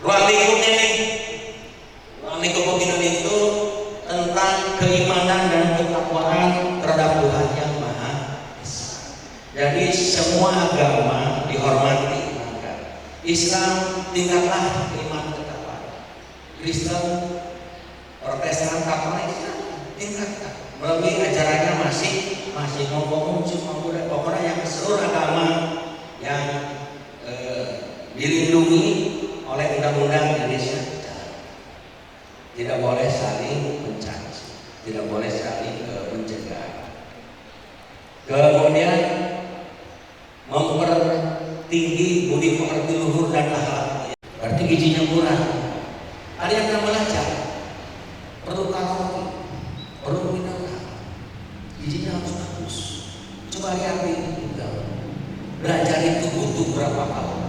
Ruang lingkupnya nih, ruang lingkup pembinaan itu tentang keimanan dan ketakwaan terhadap Tuhan yang Maha Esa. Jadi semua agama dihormati. Islam tingkatlah keimanan ketakwaan. Kristen, Protestan, Katolik tingkatkan melalui ajarannya masing ngomong cuma pokoknya yang seluruh agama yang dilindungi oleh undang-undang Indonesia. Tidak boleh saling mencaci, tidak boleh saling mencegah. Kemudian mempertinggi budi pekerti luhur dan akhlak. Berarti gizinya kurang. Kalian akan belajar perlu kalori, perlu mineral, gizinya harus bagus. Coba lihat di belajar itu butuh berapa kalori.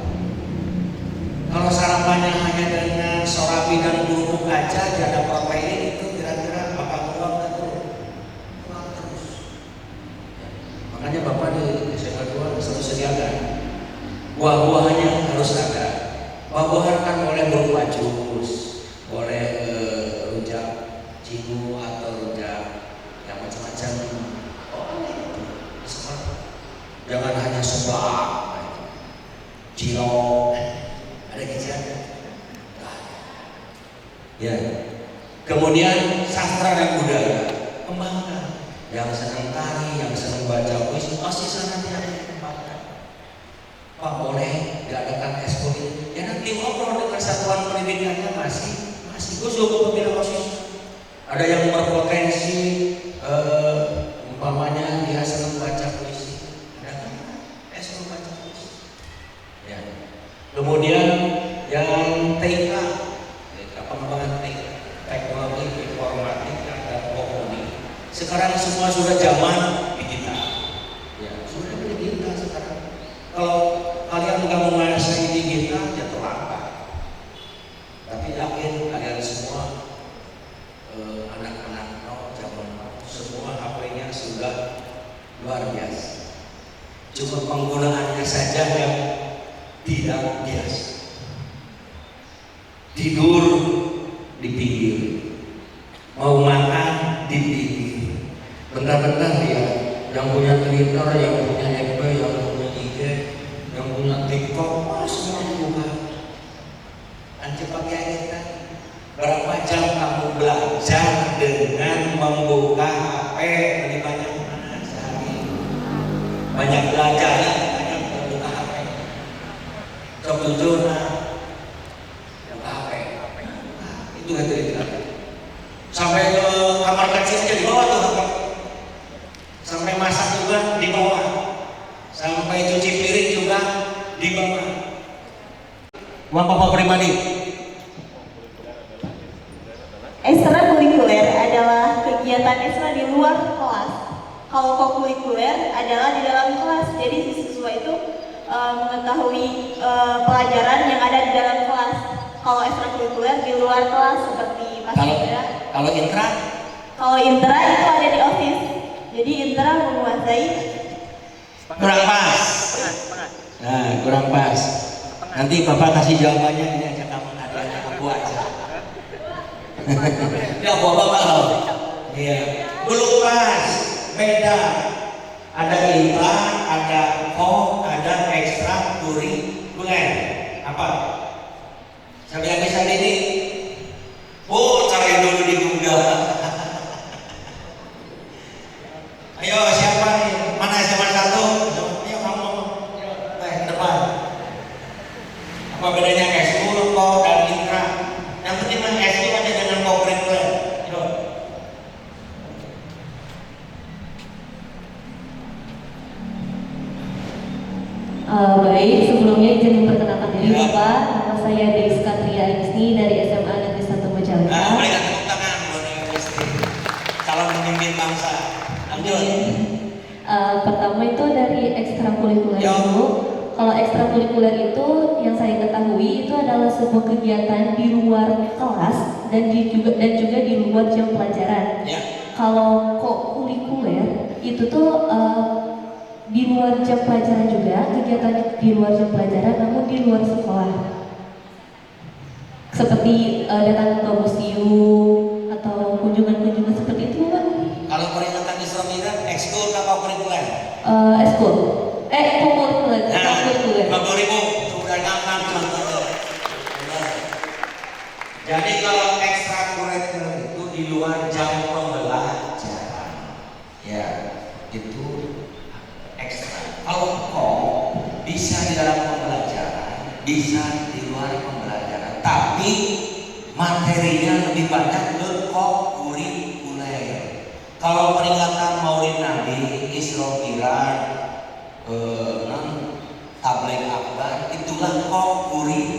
Kalau sarapannya hanya dengan sorabi dan kerupuk aja, tidak ada protein, itu kira-kira bakal kurang terus. Makanya Bapak di SMA 2 selalu sediakan buah-buahannya harus ada. Buah-buahan kan boleh berupa jus, boleh rujak cigu atau rujak yang macam-macam. Jangan hanya seblak, cilok, ada giziannya. Ya. Kemudian sastra dan budaya, kembangkan. Yang senang tari, yang senang baca puisi, pasti sana dia ada yang kembangkan. Pak boleh diadakan ekskul ini? Ya nanti ngobrol dengan satuan pendidikannya masih gue juga pembina OSIS. Ada yang berpotensi, umpamanya dia senang baca puisi, ada kan ekskul baca puisi. Ya. Kemudian yang TK, pengembangan teknologi informatika dan komunikasi. Sekarang semua sudah zaman digital. Ya, sudah digital sekarang. Kalau kalian nggak menguasai digital, ya terlambat. Tapi yakin kalian semua anak-anak zaman semua HP-nya sudah luar biasa. Cuma penggunaannya saja yang tidak biasa. Tidur di pinggir, mau makan di pinggir. Bentar-bentar ya, yang punya Twitter, yang punya FB, yang punya IG, yang punya TikTok, semua dibuka. Dan cepat kita, berapa jam kamu belajar dengan membuka HP? Lebih banyak mana sehari? Banyak belajar, banyak membuka HP. Coba jujur, itu sampai ke kamar kecil aja di bawah tuh, sampai masak juga di bawah, sampai cuci piring juga di bawah. Uang pokok pribadi.
Ekstrakurikuler adalah kegiatan ekstra di luar kelas. Kalau kokurikuler adalah di dalam kelas. Jadi siswa itu mengetahui pelajaran yang ada di dalam kelas. Kalau ekstrakurikuler di luar kelas seperti Mas Indra.
Kalau intra?
Kalau intra itu ada di OSIS. Jadi intra menguasai.
Kurang pas. Nah, kurang pas. Nanti Bapak kasih jawabannya ini aja, kamu ada yang aku aja. Ya Bapak loh. Iya. Belum pas. Beda. Ada intra, ada ada ekstrakurikuler. Apa? Sampai habis hari ini, cari dulu di Google. Ayo siapa nih? Mana SMA 1? Ayo kamu, depan. Apa bedanya ekskul, dan intra? Yang penting mah ekskul aja dengan kokurikuler.
Baik, sebelumnya izin memperkenalkan diri Bapak. Nama saya Deiska Tria Agisni dari SMA Negeri 1 Majalengka.
Berikan tepuk tangan buat Istri, calon pemimpin bangsa. Lanjut.
Pertama itu dari ekstrakurikuler dulu. Kalau ekstrakurikuler itu yang saya ketahui itu adalah sebuah kegiatan di luar kelas dan juga di luar jam pelajaran.
Ya.
Kalau kokurikuler itu tuh di luar jam pelajaran juga, kegiatan di luar jam pelajaran namun di luar sekolah. seperti datang ke museum atau kunjungan-kunjungan seperti itu, Bapak?
Kalau peringatan Isra Mi'raj, ekskul apa kurikuler?
Ekskul. Kurikuler. Kurikuler.
50.000 sudah ngangkat contohnya. Jadi kalau ekstrakurikuler itu di luar jam pembelajaran, ya itu ekstra. Kalau kok bisa di dalam pembelajaran, bisa di luar pembelajaran, tapi materinya lebih banyak ke kurikuler. Kalau peringatan Maulid Nabi, Isra Mi'raj, tabligh akbar, itulah kurikuler.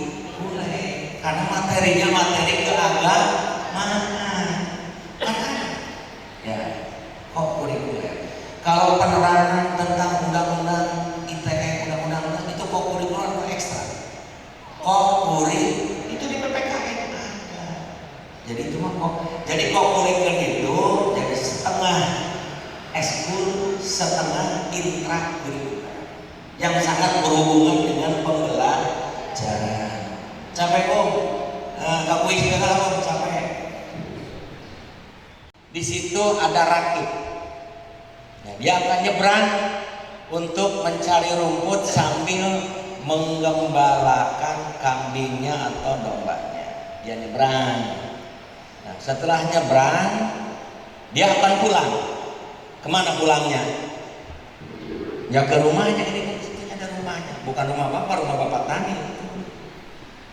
Karena materinya materi keagamaan, ya, kurikuler. Kalau penerangan tentang undang-undang ITE, undang-undang itu kurikuler atau ekstra? Kurikuler itu di PPKN ada. Jadi itu mah jadi kurikuler itu jadi setengah ekskul, setengah intrakurikuler yang sangat berhubungan dengan pembelajaran. Capek kok, Kak Kuis segala kok capek. Di situ ada rakit. Nah, dia akan nyebrang untuk mencari rumput sambil menggembalakan kambingnya atau dombanya. Dia nyebrang. Nah, setelah nyebrang, dia akan pulang. Kemana pulangnya? Ya ke rumahnya. Ini ada rumahnya, bukan rumah bapak, rumah bapak tani.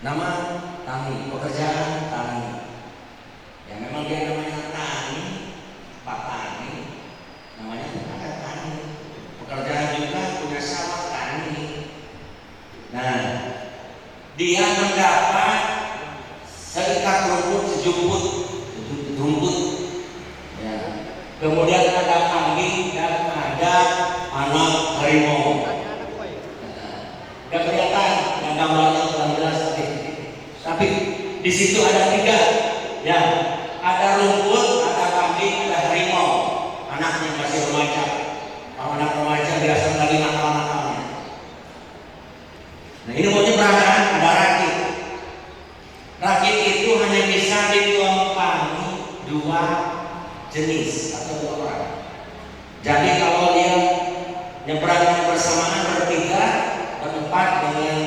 Nama tani, pekerjaan tani. Ya memang dia namanya tani, Pak Tani. Namanya ada tani. Pekerjaan juga punya sawah tani. Nah, dia mendapat seikat rumput, sejumput rumput. Ya. Kemudian ada kambing dan ada anak harimau. Gak kelihatan yang gambarnya kurang jelas tapi di situ ada 3, ya, ada rumput, ada kambing, ada harimau. Anaknya masih remaja. Kalau anak remaja biasa lagi nakal-nakalnya. Nah ini mau nyebrang, ada rakit. Rakit itu hanya bisa ditumpangi 2 jenis atau 2 orang. Jadi kalau dia nyebrangnya bersamaan bertiga, berempat dengan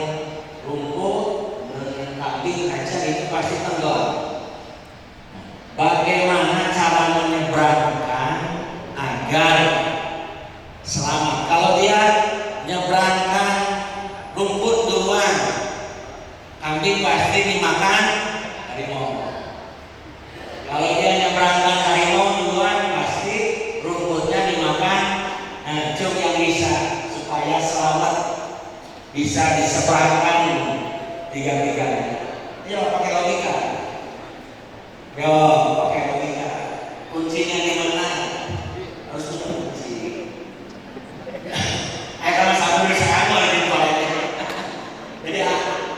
rumput, dengan kambing aja itu pasti tenggelam. Bagaimana cara menyeberangkan agar selamat? Kalau dia nyeberangkan rumput duluan, kambing pasti dimakan harimau. Kalau dia nyeberangkan harimau duluan, pasti rumputnya dimakan cuk yang bisa, supaya selamat bisa diseberangkan 3-3. Yo pakai logika. Yo pakai logika. Kuncinya di mana? Harus punya kunci. Kalau satu bisa kamu di toilet. Jadi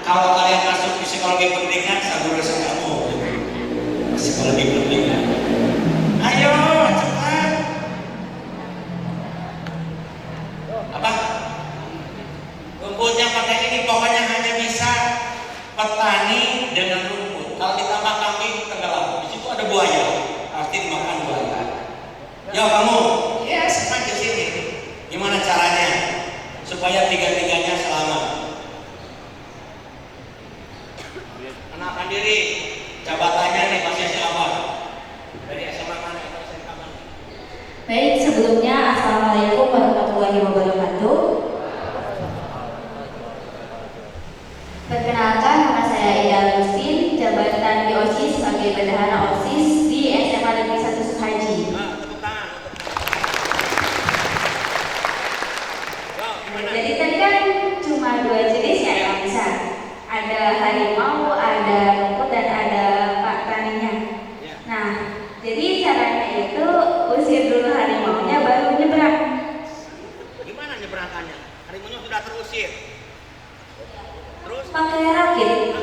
kalau kalian masuk psikologi pendidikan, satu bisa kamu. Psikologi pendidikan. Ayo cepat. Apa? Rumputnya pakai ini, pokoknya hanya bisa petani dengan rumput. Kalau ditambah kambing tenggelam. Di situ ada buaya, pasti dimakan buaya. Yo kamu, ya sama di sini. Gimana caranya supaya 3-3-nya selamat? Kenalkan diri, jabatannya nih masih siapa? Dari SMA mana?
Baik, sebelumnya Assalamualaikum warahmatullahi wabarakatuh. Perkenalkan, nama saya Ida Agustin, jabatan di OSIS sebagai bendahara OSIS di SMA Negeri 1 Suhaji. Jadi tadi kan cuma 2 jenis ya yang bisa. Ada harimau, ada rumput, dan ada pak taninya. Nah, jadi caranya itu usir dulu harimaunya baru nyebrang.
Gimana nyebrangkannya? Harimaunya sudah terusir. Terus
Pakai rakit.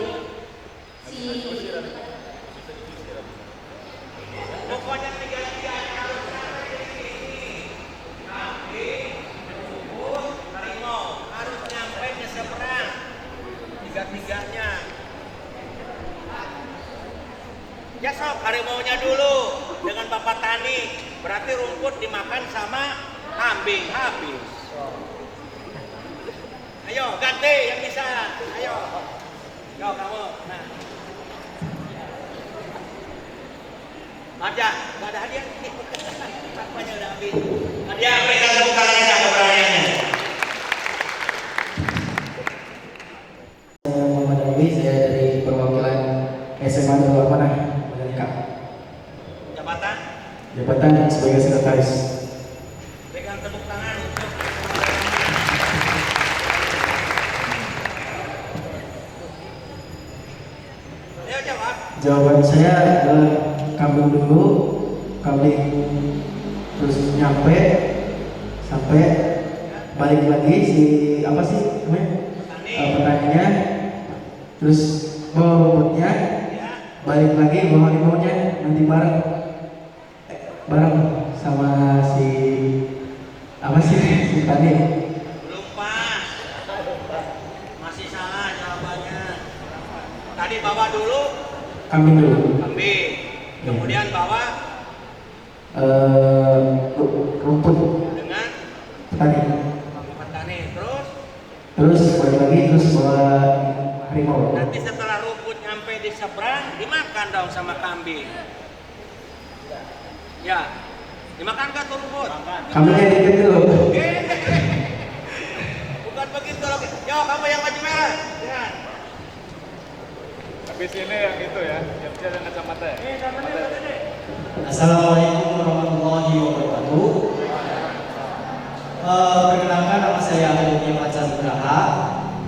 pokoknya 3-3-nya harus ada di sini. Kambing, rumput, harimau harus nyampe ke seberang. 3-3-nya.
Ya sok harimaunya dulu dengan Bapak Tani. Berarti rumput dimakan sama kambing habis. Ayo ganti yang bisa. Ayo. Yo kamu. Nah. Ada, nggak ada hadiah. Apanya udah habis. Hadiah berikan tepuk tangannya keberaniannya.
Saya Muhammad Ali, saya dari perwakilan SMA Darul Amanah, Mandalika.
Jabatan
Jabatan sebagai sekretaris.
berikan tepuk tangan untuk ayo jawab.
Jawaban saya adalah kambing dulu, kambing terus nyampe sampai balik lagi si apa sih namanya petaninya, terus bawa rumputnya, balik lagi bawa harimaunya, nanti bareng sama si apa sih si tani.
Belum pas. Masih salah jawabannya. Tadi bawa dulu
Kambing dulu.
kambing. Kemudian bawa
Rumput
dengan
petani.
petani.
Terus balik lagi terus bawa harimau.
Nanti setelah rumput nyampe di seberang dimakan dong sama kambing. Ya. Dimakan kan tuh rumput?
Kambingnya dikit dulu.
Bukan begitu loh. Yo, kamu yang baju merah. Ya.
Habis ini yang itu ya, yang dia dengan kacamata ya.
Assalamualaikum warahmatullahi wabarakatuh. Perkenalkan, nama saya Aditya Macan Nugraha.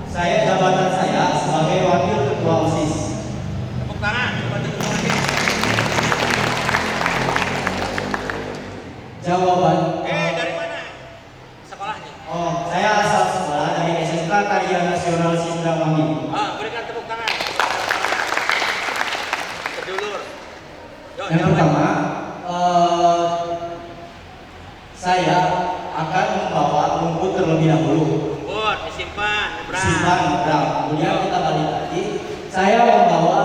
Saya jabatan saya sebagai wakil ketua OSIS.
Tepuk tangan. Coba tepuk tangan.
Jawaban.
Dari mana? Sekolahnya.
Oh, saya asal sekolah dari SMK Karya Nasional Sindrawangi.
Berikan tepuk tangan. Sedulur. Yo,
Yang pertama, saya akan membawa rumput terlebih dahulu.
Rumput disimpan, nyebrang.
Simpan, nyebrang. Kemudian kita balik lagi. Saya membawa.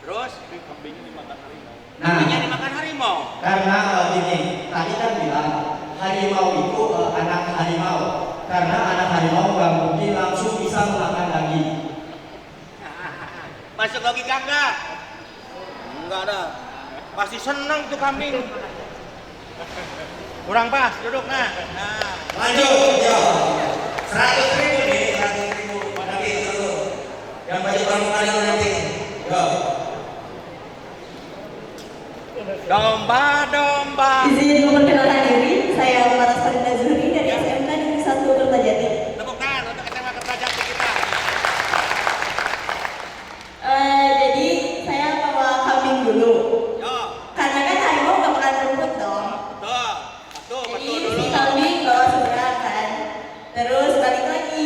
Terus?
Kambingnya dimakan harimau.
Kambingnya dimakan harimau.
Karena gini, tadi kan bilang harimau itu anak harimau. Karena anak harimau nggak mungkin langsung bisa memakan daging.
Masuk logika enggak? Enggak ada. Pasti senang tuh kambing. Kurang pas, duduk nah.
Lanjut, yo. 100.000 nih, 100.000. Nanti dulu. Yang baju pramuka dulu nanti. Yo.
Domba-domba.
Izin memperkenalkan diri, saya Laras Farida Zuhri dari SMK Negeri 1 Kertajati.
Tepuk tangan untuk SMA Kertajati kita.
Jadi saya bawa kambing dulu.
Yo.
Karena kan harimau nggak makan rumput dong.
Betul
Jadi
dulu.
si kambing bawa seberang kan. Terus balik lagi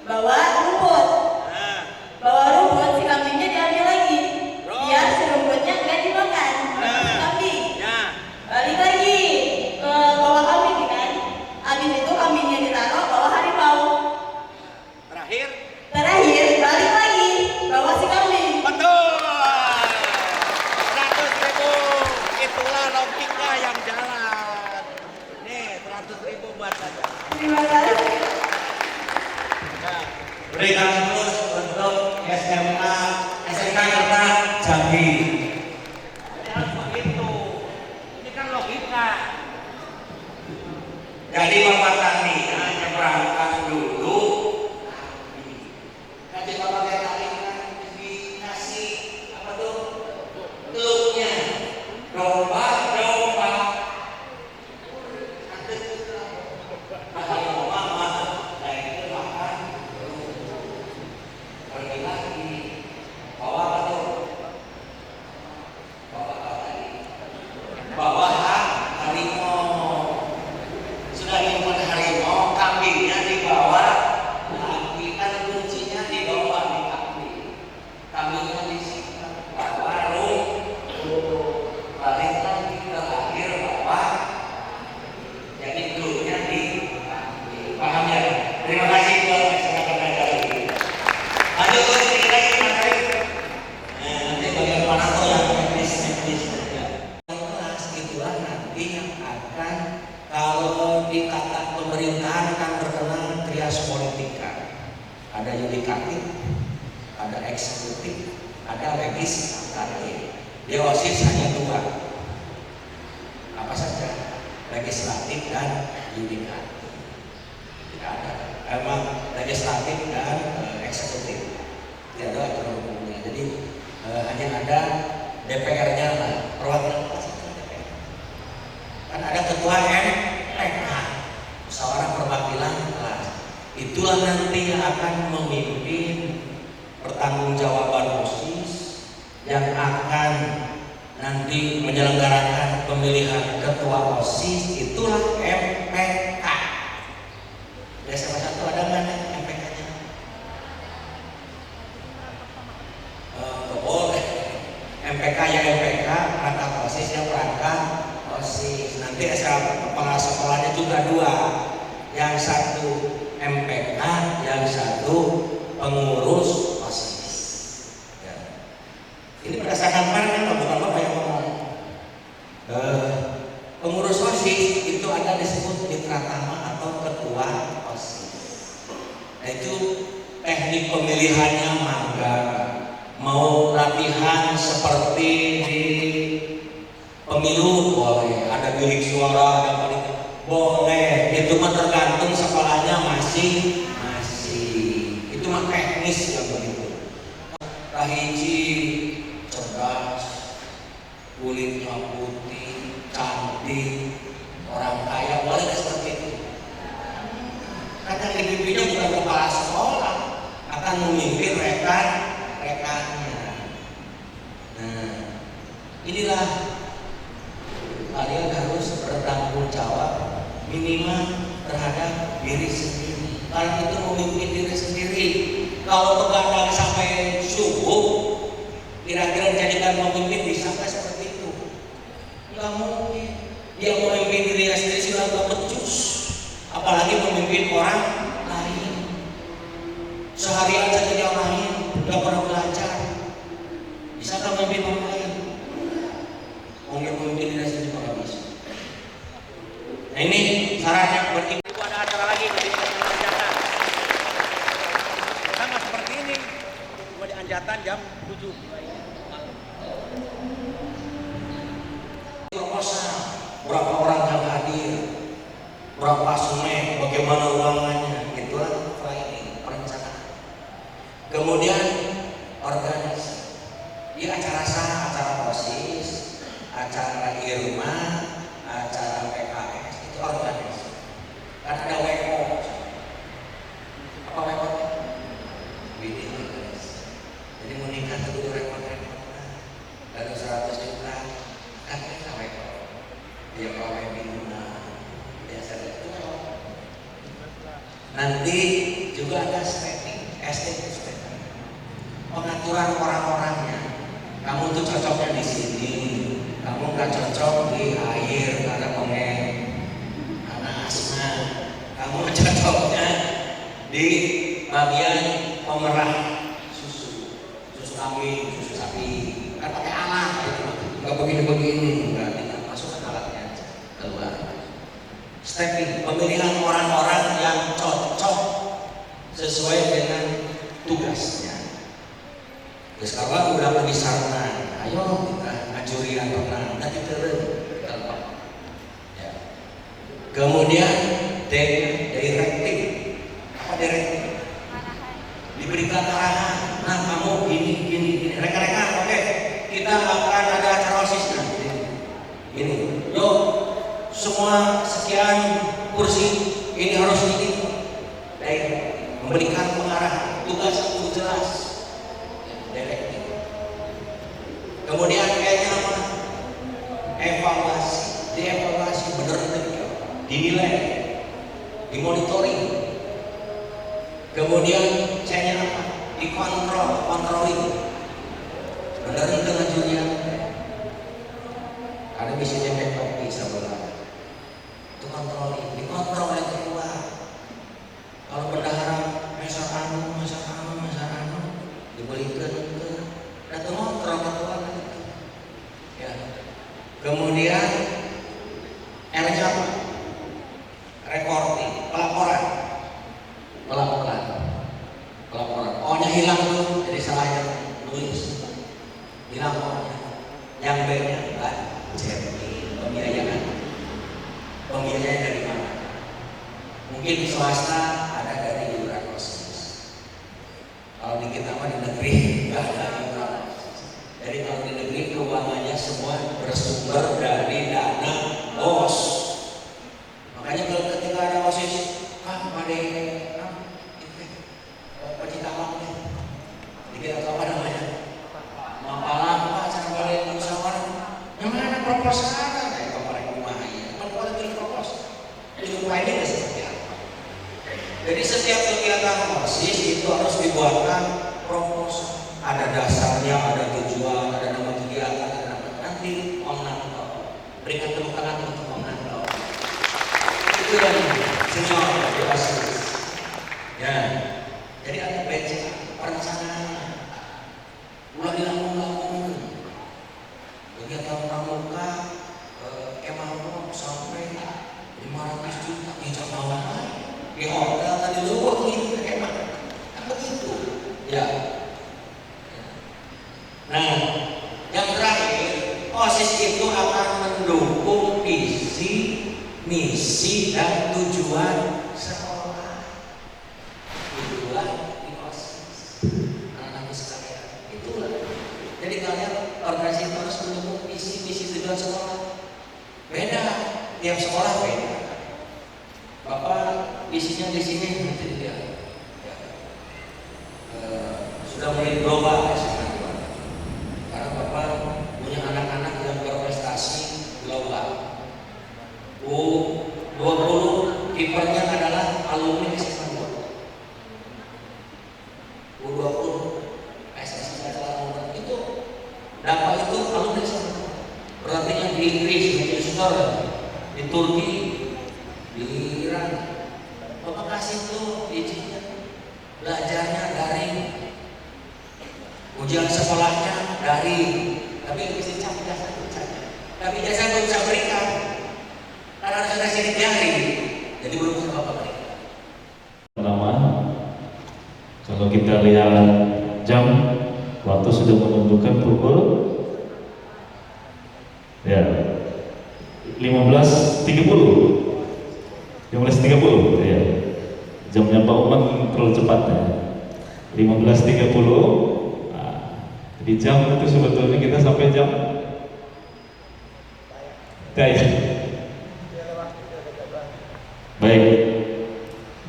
bawa rumput.
Nah,
Bawa rumput, si kambingnya diambil lagi.
Bro.
Biar si rumputnya nggak dimakan. Si kambing.
ya.
Balik lagi ke bawa kambing
yudikatif, ada eksekutif, ada legislatif. Di OSIS hanya dua, apa saja? Legislatif dan yudikatif. Tidak ada. Emang legislatif dan eksekutif. Tidak ada aturan hukumnya. Jadi hanya ada DPR-nya lah, perwakilan kelas itu DPR. Kan ada ketua MPK, musyawarah perwakilan kelas. Itulah nanti yang akan memimpin pertanggungjawaban OSIS, yang akan nanti menyelenggarakan pemilihan ketua OSIS. Itulah MPK. Dari salah satu ada mana MPK-nya? Boleh. MPK ya MPK, perangkat OSIS ya perangkat OSIS. Nanti kepala sekolahnya juga dua, yang satu MPK, yang satu pengurus OSIS. Ya. Ini berdasarkan mana? Bukan Bapak yang ngomong. Pengurus OSIS itu ada disebut mitra tama atau ketua OSIS. Nah, itu teknik pemilihannya magang. Mau latihan seperti di pemilu boleh, ada bilik suara, ada paling boleh. Itu mah tergantung sekolahnya masing-masing. Itu mah teknis yang begitu. Kahiji cerdas, kulitnya putih, cantik, orang kaya, boleh seperti itu. Karena dipimpinnya bukan kepala sekolah, akan memimpin rekannya. Nah, inilah kalian harus bertanggung jawab minimal terhadap diri sendiri. Kalian itu memimpin diri sendiri. Kalau begadang sampai subuh, kira-kira jadikan pemimpin bisa nggak seperti itu? Nggak mungkin. Dia memimpin dirinya sendiri sudah nggak becus, apalagi memimpin orang lain. Seharian saja dia lain, nggak pernah belajar. Bisakah memimpin orang lain? Mungkin memimpin dirinya sendiri nggak bisa. Nah, ini syaratnya beriman.
Ada acara lagi di Anjatan. Sama seperti ini, cuma di Anjatan jam 7.
Proposal, berapa orang yang hadir, berapa sungai, bagaimana ulangannya, itulah planning, perencanaan. Kemudian organisasi. Di acara sah, acara OSIS, acara IRMA, acara PKS, itu organisasi. Kan ada WO. Apa WO? Video organisasi. Jadi mau nikah tuh repot-repot. Lalu 100 juta, kan kita WO. Dia kawin bina, biasa itu. Nanti juga ada setting, STP, pengaturan orang-orangnya. Kamu tuh cocoknya di sini, kamu nggak cocok di air karena anak asma. Kamu cocoknya di bagian pemerah susu kambing, susu sapi. Kan pakai alat, nggak begini-begini, nggak tidak masuk ke alatnya aja keluar. Stepping, pemilihan orang-orang yang cocok sesuai dengan tugasnya. Terus kalau udah pergi sarana, ayo kita ngajurian pernah, nanti turun. Ya. Kemudian directing, apa directing? Diberikan arahan. Nah, kamu gini. Rekan-rekan, oke, kita akan ada acara OSIS nanti. Ini, yuk, semua sekian kursi ini harus ini. Memberikan pengarahan, tugas yang jelas. Directing. Kemudian kayaknya apa? Evaluasi, dievaluasi benar tidak, dinilai, dimonitoring. Kemudian kayaknya apa? Dikontrol, controlling. Benar tidak ngajunya? Ada biasanya kopi sebelah. Itu controlling, dikontrol yang keluar. Kalau bendahara mesar anu, diberikan ke datang kontrol ketua itu. Ya. Kemudian R-nya apa? Recording, pelaporan. Mungkin swasta ada dari iuran OSIS. Kalau di kita mah di negeri nggak ada iuran OSIS. Jadi kalau di negeri keuangannya semua bersumber dari dana OS. Makanya kalau ketika ada OSIS, pada pecinta alam nih, dikira apa namanya? Mapalang apa cara balik musyawarah? Yang mana proposal? Kayak kemarin rumah ya, kalau ada proposal, itu ini seperti apa? Jadi setiap kegiatan OSIS itu harus dibuatkan proposal. Ada dasarnya, ada tujuan, ada nama kegiatan, ada nama nanti Omnanto. Berikan tepuk tangan untuk Omnanto. Itu yang senior di OSIS. Ya, jadi ada BC perencanaan. Ulah dilakukan kegiatan pramuka kemampuan sampai 500 juta di Jakarta. Di hotel tadi luar gitu emang kan begitu ya. Nah yang terakhir OSIS itu akan mendukung visi misi dan tujuan sekolah. Itulah di OSIS anak-anak sekalian, itulah. Jadi kalian organisasi harus mendukung visi misi tujuan sekolah. Beda tiap sekolah beda. Bapak isinya di sini nanti dia sudah mulai global karena Bapak punya anak-anak yang berprestasi global. U20 kipernya adalah alumni SMA 2. U20 PSSI adalah itu dapat itu alumni SMA 2. Berarti yang di Inggris, di Manchester, di Turki, di Iran, Bapak kasih tuh izinnya, belajarnya daring, ujian sekolahnya daring, tapi mesti cap jasa saja. Tapi jasa belum bisa berikan, karena harus ada sidik jari, jadi belum bisa Bapak berikan.
Pertama, kalau kita lihat jam, waktu sudah menunjukkan pukul ya 15.30. 15.30 ya. Jamnya Pak Umar terlalu cepat ya. 15.30. Di jam itu sebetulnya kita sampai jam ya. Baik.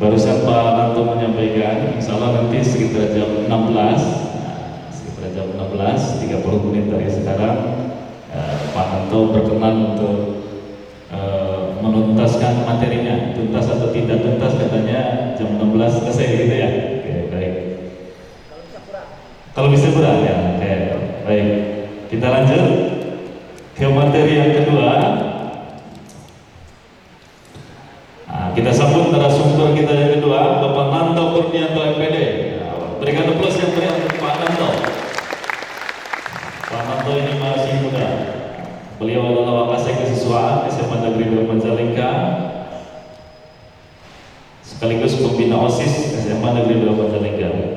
Barusan Pak Nanto menyampaikan insya Allah nanti sekitar jam 16 sekitar jam 16.30 menit dari sekarang Pak Nanto berkenan untuk menuntaskan materinya. Tuntas atau tidak tuntas katanya jam 16 selesai gitu ya. Oke, baik. Kalau bisa kurang ya. Oke, baik. Kita lanjut ke materi yang kedua. Kita sambut narasumber kita yang kedua, Bapak Nanto Kurnianto MPD. Berikan aplaus yang meriah untuk Pak Nanto. Pak Nanto ini masih muda. Beliau adalah Wakasek Kesiswaan SMA Negeri 2 Majalengka, sekaligus pembina OSIS SMA Negeri 2 Majalengka.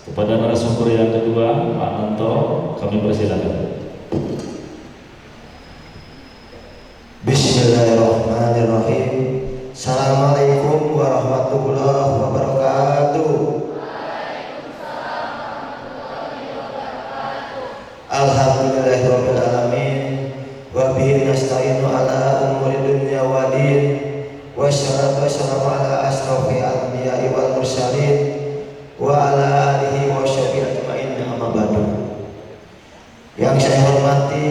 Kepada narasumber yang kedua, Pak Nanto, kami persilakan.
Bismillahirrahmanirrahim. Assalamualaikum warahmatullahi wabarakatuh. Alhamdulillahirabbil alamin. Wa bihi nasta'inu ala umuri dunya waddin. Wassalatu wassalamu ala asrofil anbiya'i wal mursalin wa ala alihi wa sahbihi ajmain, amma ba'du. Yang saya hormati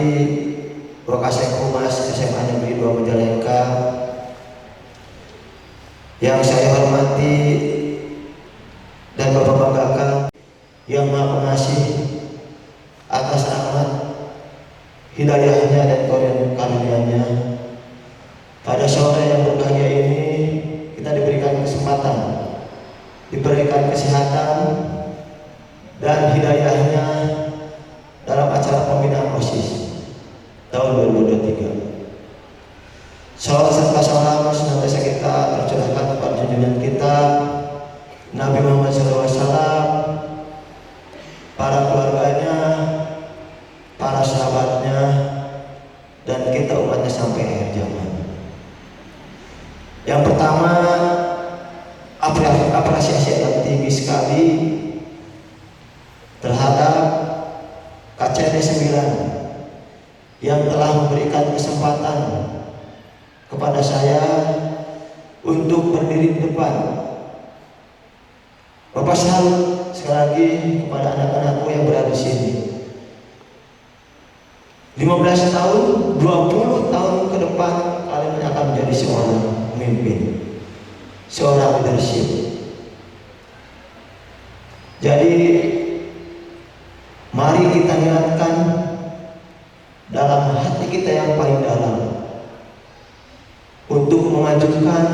Wakasek Humas SMA Negeri 2 Majalengka, yang saya hormati dan Bapak banggakan yang Maha Pengasih atas rahmat hidayahnya dan karunia-Nya. Pada sore yang berbahagia ini kita diberikan kesempatan, diberikan kesehatan dan hidayahnya dalam acara pembinaan OSIS tahun 2023. Salawat serta salam senantiasa kita tercurahkan kepada junjungan kita Nabi Muhammad SAW, para keluarganya, para sahabatnya, dan kita umatnya sampai akhir zaman. Yang pertama, SD 9 yang telah memberikan kesempatan kepada saya untuk berdiri di depan. Bapak salut sekali lagi kepada anak-anakku yang berada di sini. 15 tahun, 20 tahun ke depan kalian akan menjadi seorang pemimpin, seorang leadership. Jadi mari kita niatkan dalam hati kita yang paling dalam untuk memajukan,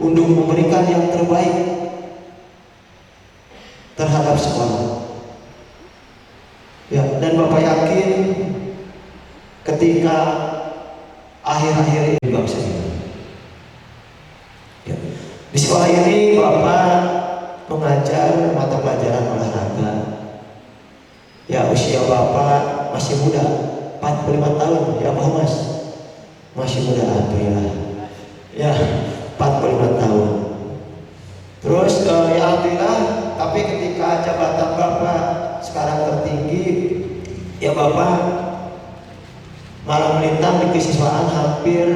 untuk memberikan yang terbaik terhadap sekolah. Ya, dan Bapak yakin ketika akhir-akhir ini juga bisa ya. Di sekolah ini Bapak mengajar mata pelajaran olahraga. Ya, usia Bapak masih muda, 45 tahun, ya Pak Mas. Masih muda, alhamdulillah. Ya, 45 tahun. Terus ya alhamdulillah, tapi ketika jabatan Bapak sekarang tertinggi, ya Bapak malah melintang di kesiswaan hampir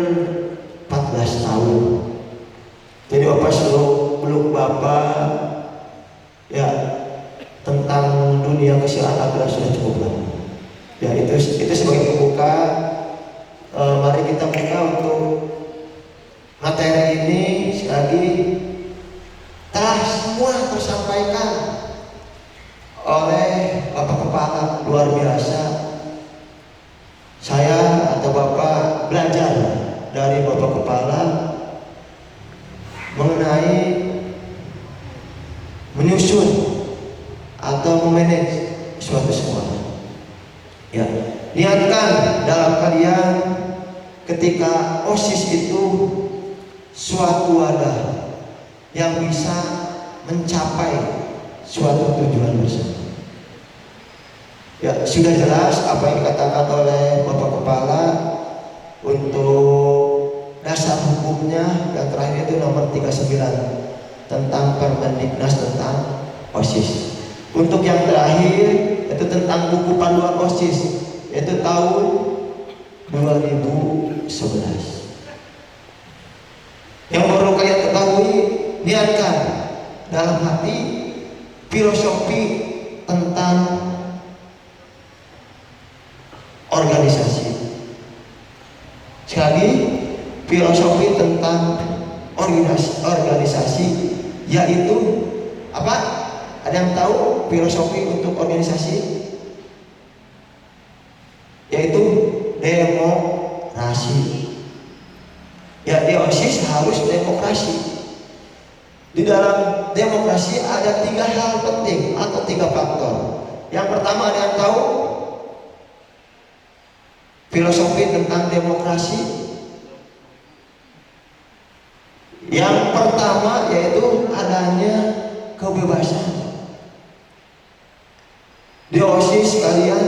14 tahun. Jadi Bapak suruh peluk Bapak ya tentang dunia kesiswaan agak sudah cukup lama. Ya itu sebagai pembuka. Mari kita buka untuk materi ini. Sekali lagi telah semua tersampaikan oleh Bapak Kepala, luar biasa. Saya atau Bapak belajar dari Bapak Kepala mengenai menyusun atau memanage suatu sekolah. Ya, niatkan dalam kalian ketika OSIS itu suatu wadah yang bisa mencapai suatu tujuan bersama. Ya, sudah jelas apa yang dikatakan oleh Bapak Kepala untuk dasar hukumnya. Yang terakhir itu nomor 39 tentang Permendiknas tentang OSIS. Untuk yang terakhir itu tentang buku panduan OSIS, yaitu tahun 2011. Yang perlu kalian ketahui, niatkan dalam hati filosofi tentang organisasi. Sekali lagi, filosofi tentang organisasi yaitu apa? Ada yang tahu filosofi untuk organisasi? Yaitu demokrasi. Ya, di OSIS harus demokrasi. Di dalam demokrasi ada 3 hal penting atau 3 faktor. Yang pertama, ada yang tahu filosofi tentang demokrasi? Yang pertama yaitu adanya kebebasan. Di OSIS kalian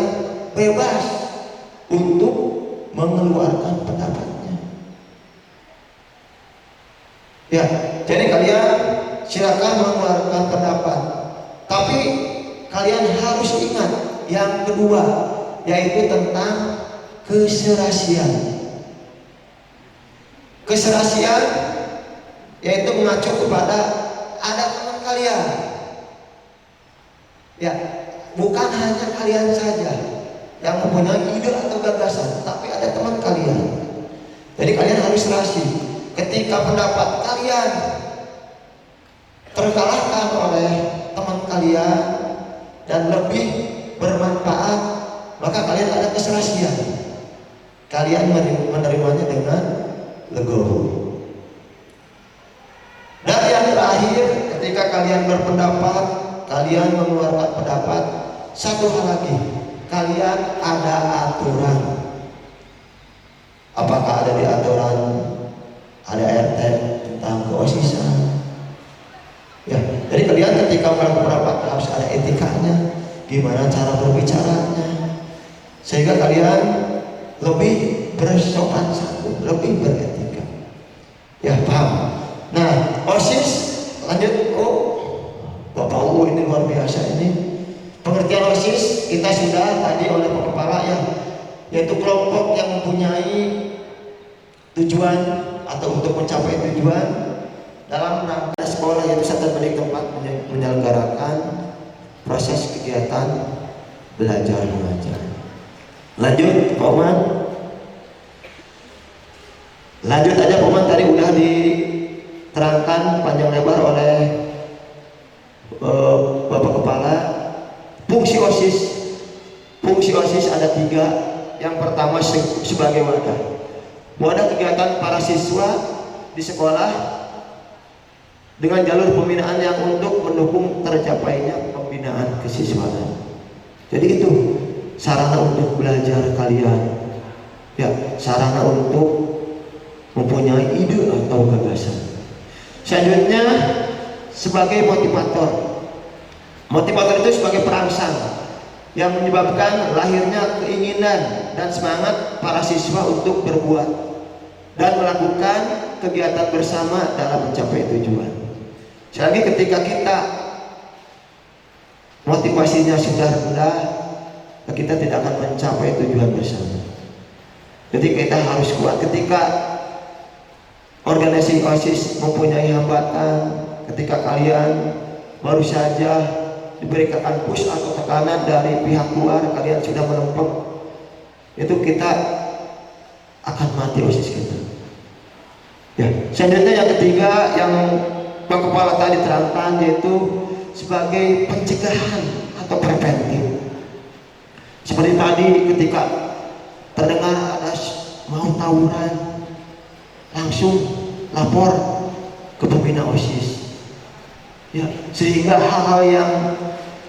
bebas untuk mengeluarkan pendapatnya. Ya, jadi kalian silakan mengeluarkan pendapat. Tapi kalian harus ingat yang kedua, yaitu tentang keserasian. Keserasian yaitu mengacu kepada ada teman kalian. Ya, bukan hanya kalian saja yang mempunyai ide atau gagasan, tapi ada teman kalian. Jadi kalian harus serasi. Ketika pendapat kalian terkalahkan oleh teman kalian dan lebih bermanfaat, maka kalian ada keserasian. Kalian menerimanya dengan legowo. Dan yang terakhir, ketika kalian berpendapat, kalian mengeluarkan pendapat, satu hal lagi, kalian ada aturan. Apakah ada di aturan, ada RT tentang keosisan? Ya, jadi kalian ketika melakukan pendapat harus ada etikanya, gimana cara berbicaranya, sehingga kalian lebih bersopan santun, lebih beretika. Ya, paham? Nah, OSIS lanjut. Oh, Bapak ini luar biasa ini. Pengertian OSIS kita sudah tadi oleh Pak Kepala ya, yaitu kelompok yang mempunyai tujuan atau untuk mencapai tujuan dalam rangka sekolah, yaitu satu pendidik tempat menyelenggarakan proses kegiatan belajar mengajar. Lanjut Pak Oman. Lanjut aja Pak Oman, tadi udah diterangkan panjang lebar oleh Bapak Kepala. Fungsi OSIS. Fungsi OSIS ada 3. Yang pertama sebagai wadah kegiatan para siswa di sekolah dengan jalur pembinaan yang untuk mendukung tercapainya pembinaan kesiswaan. Jadi itu sarana untuk belajar kalian, ya, sarana untuk mempunyai ide atau gagasan. Selanjutnya sebagai motivator. Motivator itu sebagai perangsang yang menyebabkan lahirnya keinginan dan semangat para siswa untuk berbuat dan melakukan kegiatan bersama dalam mencapai tujuan. Sekali lagi, ketika kita motivasinya sudah rendah, kita tidak akan mencapai tujuan bersama. Jadi kita harus kuat. Ketika organisasi OSIS mempunyai hambatan, ketika kalian baru saja diberikan push atau tekanan dari pihak luar, kalian sudah melempem, itu kita akan mati OSIS kita. Ya, selanjutnya yang ketiga yang Pak Kepala tadi terangkan, yaitu sebagai pencegahan atau preventif. Seperti tadi ketika terdengar ada mau tawuran, langsung lapor ke pembina OSIS. Ya, sehingga hal-hal yang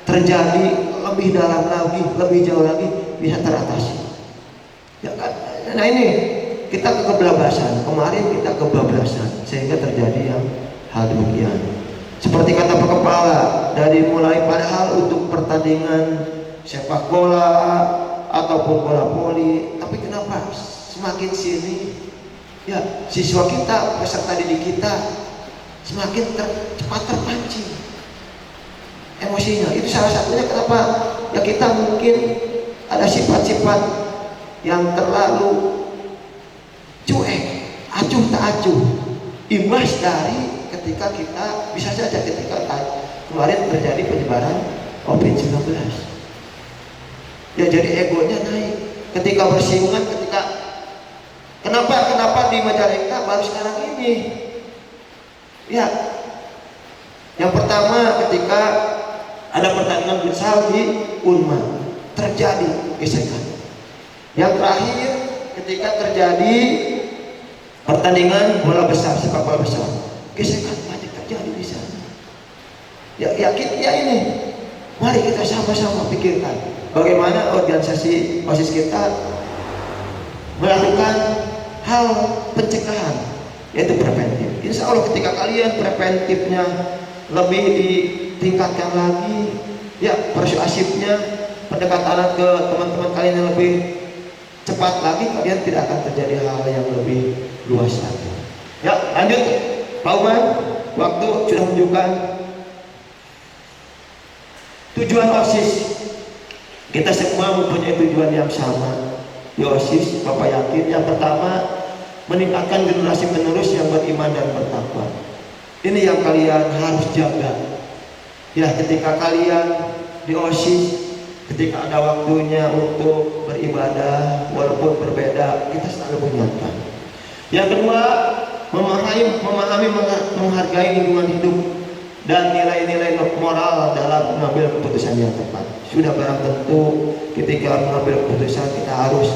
terjadi lebih dalam lagi, lebih jauh lagi bisa teratasi. Ya kan? Nah ini kita kebablasan, kemarin kita kebablasan sehingga terjadi yang hal demikian. Seperti kata Pak Kepala, dari mulai padahal untuk pertandingan sepak bola ataupun bola voli, tapi kenapa semakin sini ya siswa kita, peserta didik kita semakin cepat terpancing emosinya. Itu salah satunya kenapa ya kita mungkin ada sifat-sifat yang terlalu cuek, acuh tak acuh, imbas dari ketika kita bisa saja ketika kemarin terjadi penyebaran COVID-19. Ya jadi egonya naik ketika bersinggungan, ketika kenapa di Majalengka baru sekarang ini. Ya, yang pertama ketika ada pertandingan futsal di Unma terjadi gesekan. Yang terakhir ketika terjadi pertandingan bola besar, sepak bola besar, gesekan banyak terjadi di sana. Ya ini, mari kita sama-sama pikirkan bagaimana organisasi OSIS kita melakukan hal pencegahan, yaitu preventif. Insya Allah ketika kalian preventifnya lebih ditingkatkan lagi, ya persuasifnya, pendekatan ke teman-teman kalian yang lebih cepat lagi, kalian tidak akan terjadi hal yang lebih luas lagi. Ya lanjut Pak Umar, waktu sudah menunjukkan tujuan OSIS. Kita semua mempunyai tujuan yang sama di OSIS. Bapak yakin yang pertama meningkatkan generasi penerus yang beriman dan bertakwa. Ini yang kalian harus jaga. Ya, ketika kalian di OSIS, ketika ada waktunya untuk beribadah, walaupun berbeda, kita selalu mengingatkan. Yang kedua, memahami, menghargai lingkungan hidup dan nilai-nilai moral dalam mengambil keputusan yang tepat. Sudah barang tentu ketika mengambil keputusan kita harus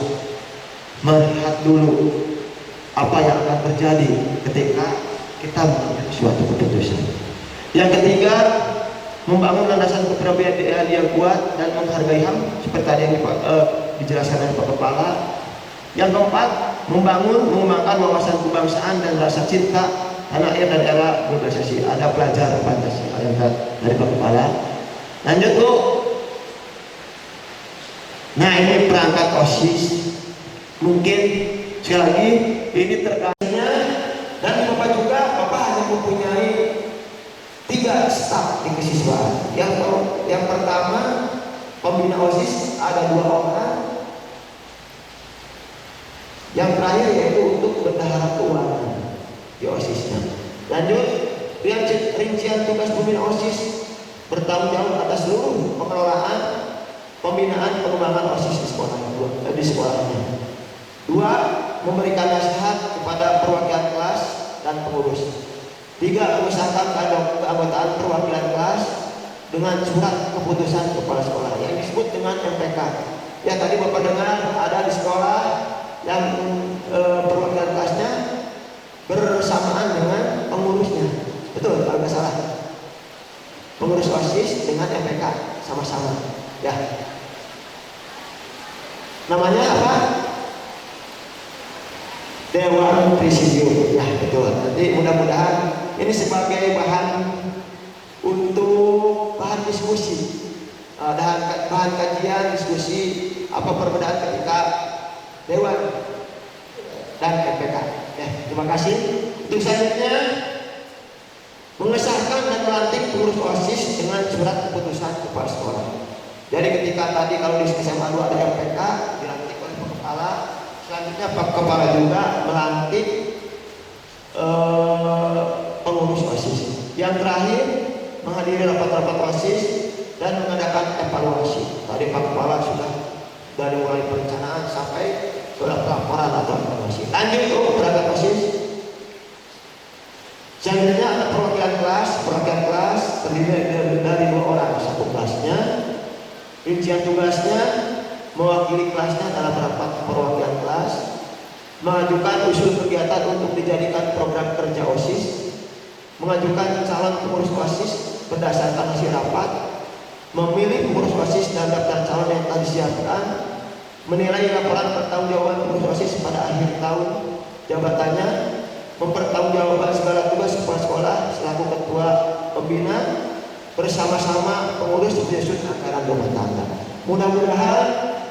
melihat dulu apa yang akan terjadi ketika kita mengambil suatu keputusan. Yang ketiga, membangun landasan kepribadian yang kuat dan menghargai HAM seperti tadi yang dijelaskan oleh Pak Kepala. Yang keempat, mengembangkan wawasan kebangsaan dan rasa cinta tanah air dan era globalisasi. Ada pelajaran Pancasila yang dari Pak Kepala. Lanjut Bu. Nah ini perangkat OSIS. Mungkin sekali lagi ini terkait dan Bapak juga, Bapak hanya mempunyai 3 staf di kesiswaan. Yang pertama pembina OSIS ada 2 orang. Yang terakhir yaitu untuk bendahara keuangan di OSISnya. Lanjut, rincian tugas pembina OSIS bertanggung jawab atas seluruh pengelolaan, pembinaan, pengembangan OSIS di sekolahnya. 2. Memberikan nasihat kepada perwakilan kelas dan pengurus. 3. Mengesahkan keanggotaan perwakilan kelas dengan surat keputusan kepala sekolah yang disebut dengan MPK. Ya, tadi Bapak dengar ada di sekolah yang perwakilan kelasnya bersamaan dengan pengurusnya. Betul, kalau nggak salah. Pengurus OSIS dengan MPK sama-sama. Ya. Namanya apa? Dewan Presidium. Ya, betul. Nanti mudah-mudahan ini sebagai bahan untuk bahan diskusi, bahan kajian diskusi apa perbedaan ketika Dewan dan MPK. Ya, terima kasih. Untuk selanjutnya mengesahkan dan melantik pengurus OSIS dengan surat keputusan kepala sekolah. Jadi ketika tadi kalau di SMA 2 ada MPK dilantik oleh Pak Kepala, selanjutnya Pak Kepala juga melantik pengurus OSIS. Yang terakhir menghadiri rapat-rapat OSIS dan mengadakan evaluasi. Tadi Pak Kepala sudah dari mulai perencanaan sampai surat laporan atau evaluasi. Lanjut untuk berangkat OSIS. Selanjutnya ada perwakilan kelas. Perwakilan kelas terdiri dari 2 orang satu kelasnya. Rincian tugasnya mewakili kelasnya dalam rapat perwakilan kelas, mengajukan usul kegiatan untuk dijadikan program kerja OSIS, mengajukan calon pengurus OSIS berdasarkan hasil rapat, memilih pengurus OSIS dan daftar calon yang telah disiapkan, menilai laporan pertanggungjawaban pengurus OSIS pada akhir tahun jabatannya, mempertanggungjawabkan segala tugas kepala sekolah selaku ketua pembina bersama-sama pengurus menyusun anggaran rumah tangga. Mudah-mudahan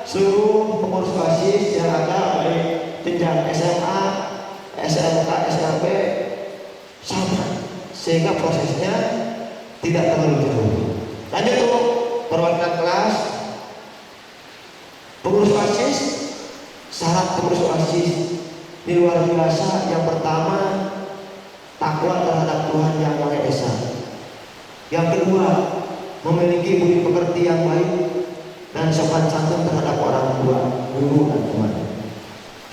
seluruh pengurus OSIS yang ada baik jenjang SMA, SMK, SLB sama, sehingga prosesnya tidak terlalu jauh. Lanjut untuk perwakilan kelas. Pengurus OSIS, syarat pengurus OSIS ini luar biasa. Yang pertama, takwa terhadap Tuhan Yang Maha Esa. Yang kedua, memiliki budi pekerti yang baik dan sopan santun terhadap orang tua, guru dan teman.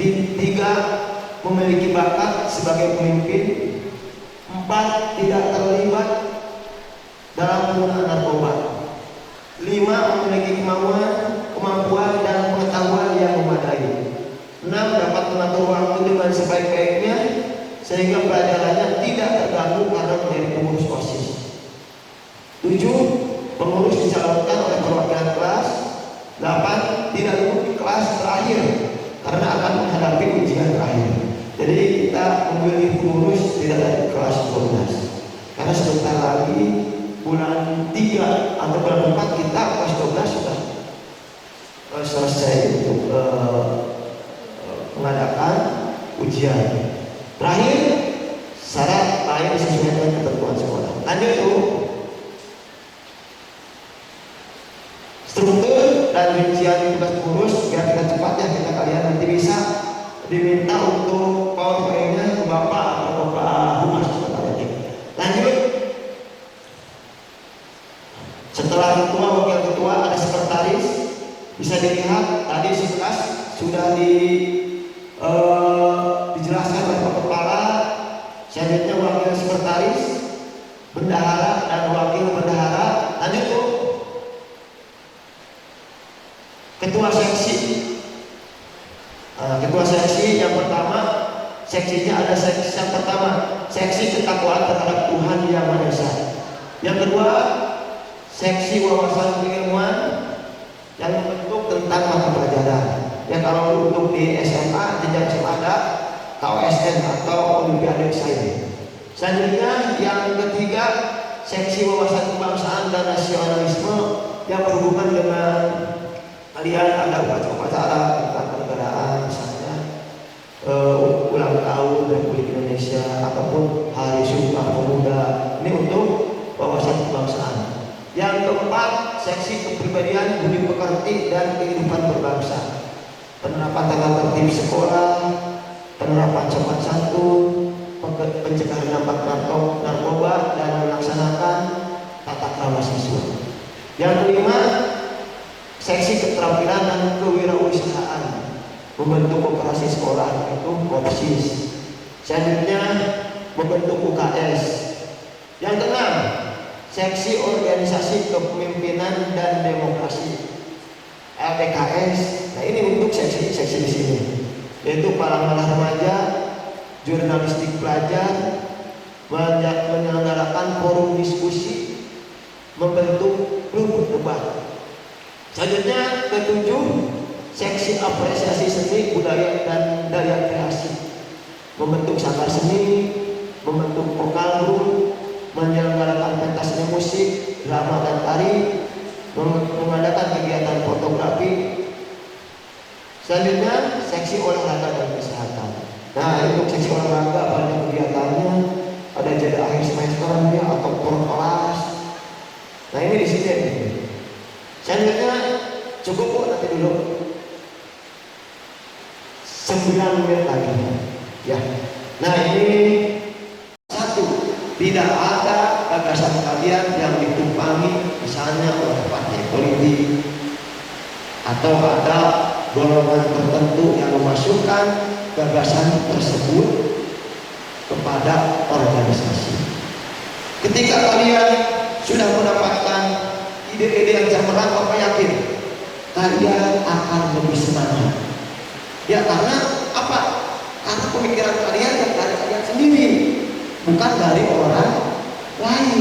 3. Memiliki bakat sebagai pemimpin. 4. Tidak terlibat dalam penggunaan narkoba. 5. Memiliki kemampuan dan pengetahuan yang memadai. 6. Dapat mengatur waktu dengan sebaik-baiknya sehingga pelajarannya tidak terganggu karena menjadi pengurus OSIS. 7. Pengurus dicalonkan oleh perwakilan kelas. 8. Tidak duduk di kelas terakhir karena akan menghadapi ujian terakhir. Jadi kita memilih pengurus tidak dari kelas 12 karena sebentar lagi bulan 3 atau bulan 4 kita kelas 12 sudah selesai untuk mengadakan ujian. Terakhir, syarat lain disesuaikan ketentuan sekolah. Lanjut tuh. Struktur dan rincian tugas pengurus biar kita cepat ya, kita kalian nanti bisa diminta untuk PowerPoint-nya ke Bapak atau Bapak Humas. Lanjut. Setelah ketua, wakil ketua, ada sekretaris. Bisa dilihat tadi sekelas sudah dijelaskan oleh Pak Kepala. Selanjutnya wakil sekretaris, bendahara dan wakil bendahara. Lanjut tuh. Ketua seksi. Ketua seksi yang pertama, seksinya ada seksi yang pertama, seksi ketakwaan terhadap Tuhan Yang Maha Esa. Yang kedua, seksi wawasan keilmuan yang membentuk tentang mata pelajaran. Ya kalau untuk di SMA, jenjang SMA ada KOSN atau Olimpiade Sains. Selanjutnya yang ketiga, seksi wawasan kebangsaan dan nasionalisme yang berhubungan dengan kalian ada upacara-upacara tentang kenegaraan, misalnya ulang tahun Republik Indonesia ataupun Hari Sumpah Pemuda. Ini untuk wawasan kebangsaan. Yang keempat, seksi kepribadian kepribadian, budi pekerti, dan kehidupan berbangsa. Penerapan tata tertib sekolah, penerapan sopan santun, pencegahan dampak narkoba, dan melaksanakan tata krama siswa. Yang kelima, seksi keterampilan dan kewirausahaan, membentuk koperasi sekolah, itu KOPSIS. Selanjutnya membentuk UKS. Yang keenam, seksi organisasi kepemimpinan dan demokrasi, LPKS. Nah, ini untuk seksi di sini, yaitu Palang Merah Remaja, jurnalistik pelajar, menyelenggarakan forum diskusi, membentuk klub debat. Selanjutnya ketujuh, seksi apresiasi seni, budaya, dan daya kreasi, membentuk sanggar seni, membentuk vokal group, menyelenggarakan pentas seni musik, drama, dan tari, mengadakan kegiatan fotografi. Selanjutnya seksi olahraga dan kesehatan. Nah, untuk seksi olahraga banyak kegiatannya, ada jeda akhir semester atau kelas. Nah, ini di sini. Selanjutnya cukup kok, nanti dulu 9 menit lagi ya. Nah, ini satu, tidak ada gagasan kalian yang ditumpangi misalnya oleh partai politik atau ada golongan tertentu yang memasukkan gagasan tersebut kepada organisasi. Ketika kalian sudah mendapatkan ide-ide yang cemerlang, Bapak yakin kalian akan lebih semangat. Ya, karena apa? Karena pemikiran kalian yang dari kalian sendiri, bukan dari orang lain.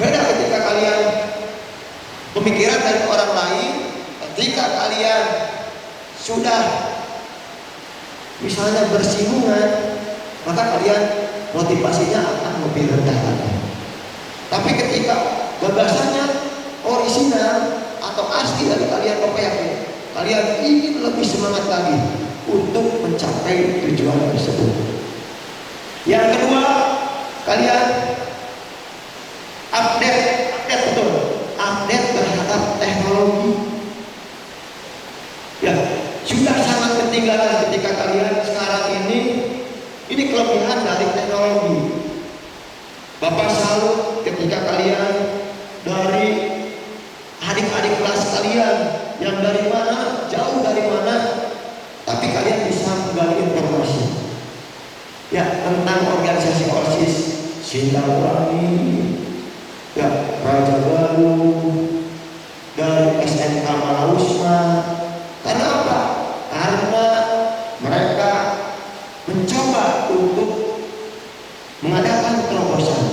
Beda ketika kalian pemikiran dari orang lain, ketika kalian sudah misalnya bersinggungan, maka kalian motivasinya akan lebih rendah lagi. Tapi ketika gagasannya orisinal atau asli dari kalian, Bapak yakin kalian ingin lebih semangat lagi untuk mencapai tujuan tersebut. Yang kedua, kalian update terhadap teknologi. Ya, sudah sangat ketinggalan ketika kalian sekarang ini kelebihan dari teknologi. Bapak salut ketika kalian dari adik-adik kelas kalian yang dari mana, jauh dari mana, tapi kalian bisa menggali informasi ya tentang organisasi OSIS, Sindawani, ya Raja Galuh, dari SMK Malausma. Karena apa? Karena mereka mencoba untuk mengadakan terobosan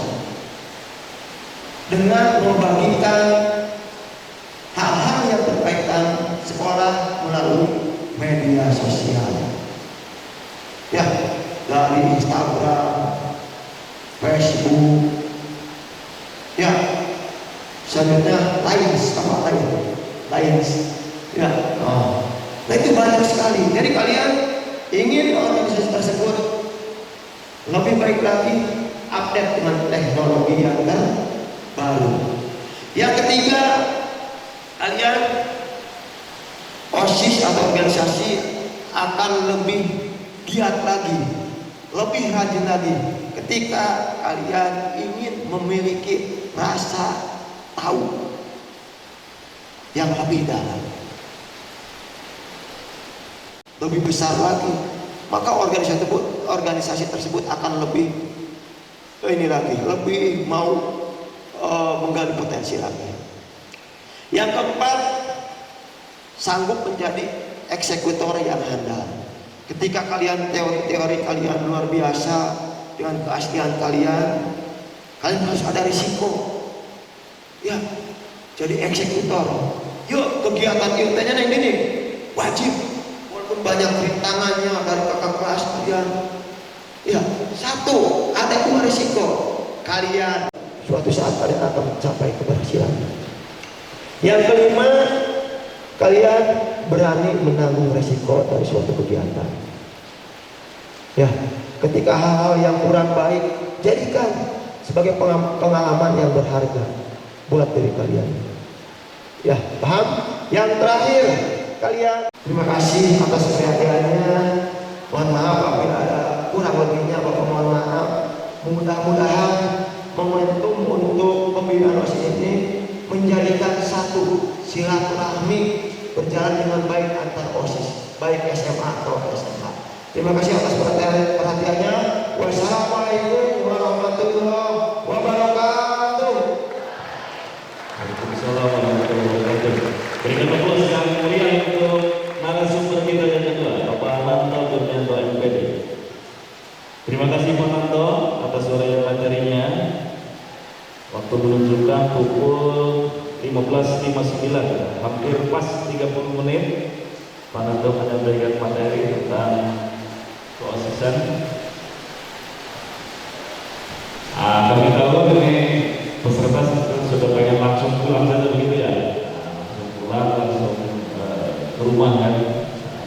dengan membagikan hal-hal yang berkaitan sekolah melalui media sosial. Ya, dari Instagram, Facebook, ya, selanjutnya Lines, ya. Nah, itu banyak sekali. Jadi kalian ingin organisasi tersebut lebih baik lagi, update dengan teknologi yang baru. Yang ketiga, kalian OSIS atau organisasi akan lebih giat lagi, lebih rajin lagi ketika kalian ingin memiliki rasa tahu yang lebih dalam, lebih besar lagi, maka organisasi tersebut akan lebih lebih mau menggali potensi lagi. Yang keempat, sanggup menjadi eksekutor yang handal. Ketika kalian teori-teori kalian luar biasa dengan keaslian kalian harus ada risiko. Ya, jadi eksekutor. Yuk, kegiatan IUT-nya yang ini wajib, walaupun banyak rintangannya dari kakak kelas kalian. Ya, satu, ada dua risiko. Kalian suatu saat kalian akan mencapai keberhasilan. Yang kelima, kalian berani menanggung risiko dari suatu kegiatan. Ya, ketika hal-hal yang kurang baik, jadikan sebagai pengalaman yang berharga buat diri kalian. Ya, paham? Yang terakhir, kalian terima kasih atas perhatiannya. Mohon maaf apabila ada kurang lebihnya, Bapak mohon maaf. Mudah-mudahan momentum untuk pembinaan OSIS ini menjadikan satu silaturahmi berjalan dengan baik antar OSIS, baik SMA atau SMA. Terima kasih atas perhatiannya. Wassalamualaikum warahmatullahi wabarakatuh.
Waalaikumsalam warahmatullahi wabarakatuh. Berikan aplaus yang mulia untuk narasumber kita yang kedua, Bapak Nanto Gurnianto MPD. Terima kasih Pak Nanto atas uraian materinya. Waktu menunjukkan pukul 15.59, hampir pas 30 menit. Pak Nanto menyampaikan materi tentang keosisan. Kami tahu ini peserta sudah pengen langsung pulang saja begitu ya, langsung pulang, langsung ke rumah kan,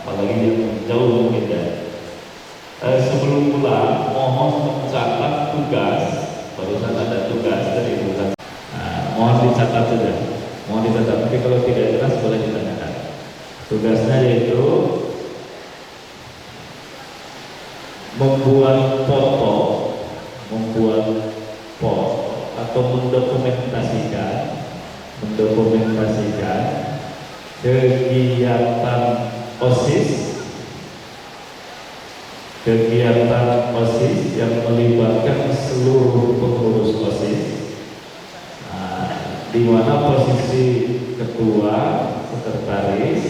apalagi yang jauh mungkin ya. Sebelum pulang mohon mencatat tugas, barusan ada tugas dari tugas. Mohon dicatat saja, mohon dicatat. Tapi kalau tidak jelas boleh ditanyakan. Tugasnya yaitu membuat foto atau mendokumentasikan kegiatan OSIS yang melibatkan seluruh pengurus OSIS, di mana posisi ketua, sekretaris,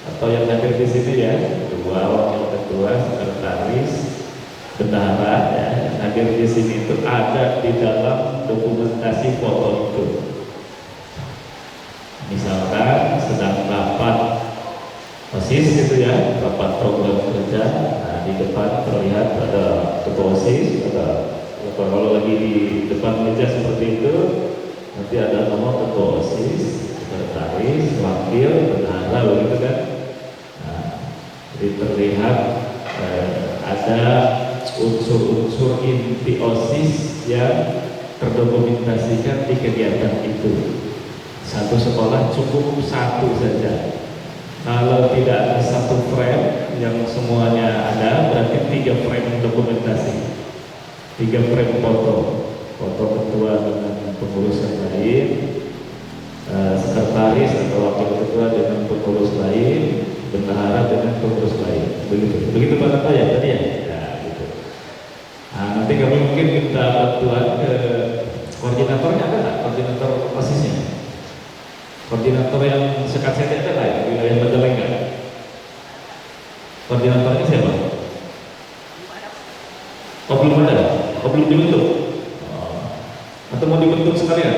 atau yang hadir di sini ya, ketua, wakil ketua, sekretaris, bendahara ya, yang hadir di sini itu ada di dalam dokumentasi foto itu. Misalkan sedang rapat OSIS gitu ya, rapat program kerja, nah di depan terlihat ada ketua OSIS, ada kalau lagi di depan meja seperti itu, nanti ada nomor ketua OSIS, sekretaris, wakil, bendahara begitu kan. Nah, jadi terlihat ada unsur-unsur inti OSIS yang terdokumentasikan di kegiatan itu. Satu sekolah cukup satu saja. Kalau tidak ada satu frame yang semuanya ada, berarti 3 frame dokumentasi, 3 frame foto ketua dengan pengurus yang lain, sekretaris atau wakil ketua dengan pengurus lain, bendahara dengan pengurus lain. Begitu Pak Nato ya tadi ya. Nah, nanti kami mungkin minta bantuan ke koordinatornya, ada nggak koordinator OSISnya? Koordinator yang sekat saya ada nggak ya, wilayah Majalengka? Koordinatornya siapa? Oh belum ada? Oh belum dibentuk? Atau mau dibentuk sekalian?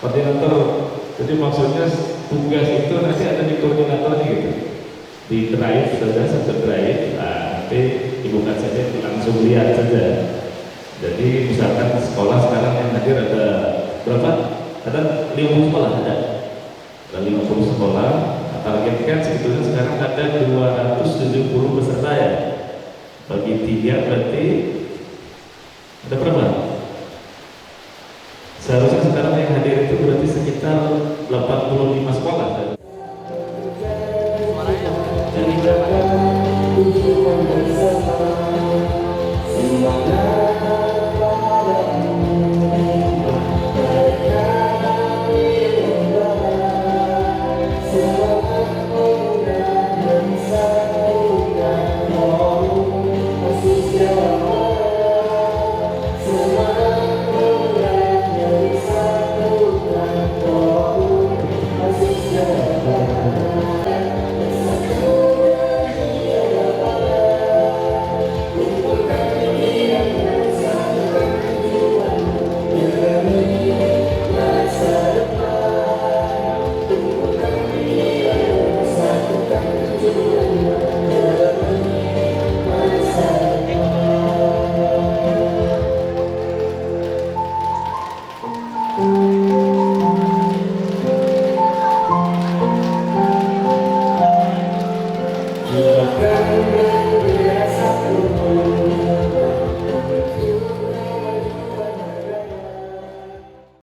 Koordinator, jadi maksudnya tugas itu nanti ada di koordinatornya gitu, di drive saja, satu drive. Nanti dibuka saja, langsung lihat saja. Jadi misalkan sekolah sekarang yang hadir ada berapa? Ada 50 sekolah, ada 50 sekolah. Targetkan sebetulnya sekarang ada 270 peserta ya. Bagi 3 berarti ada berapa? Seharusnya sekarang yang hadir itu berarti sekitar 85 sekolah.
Terima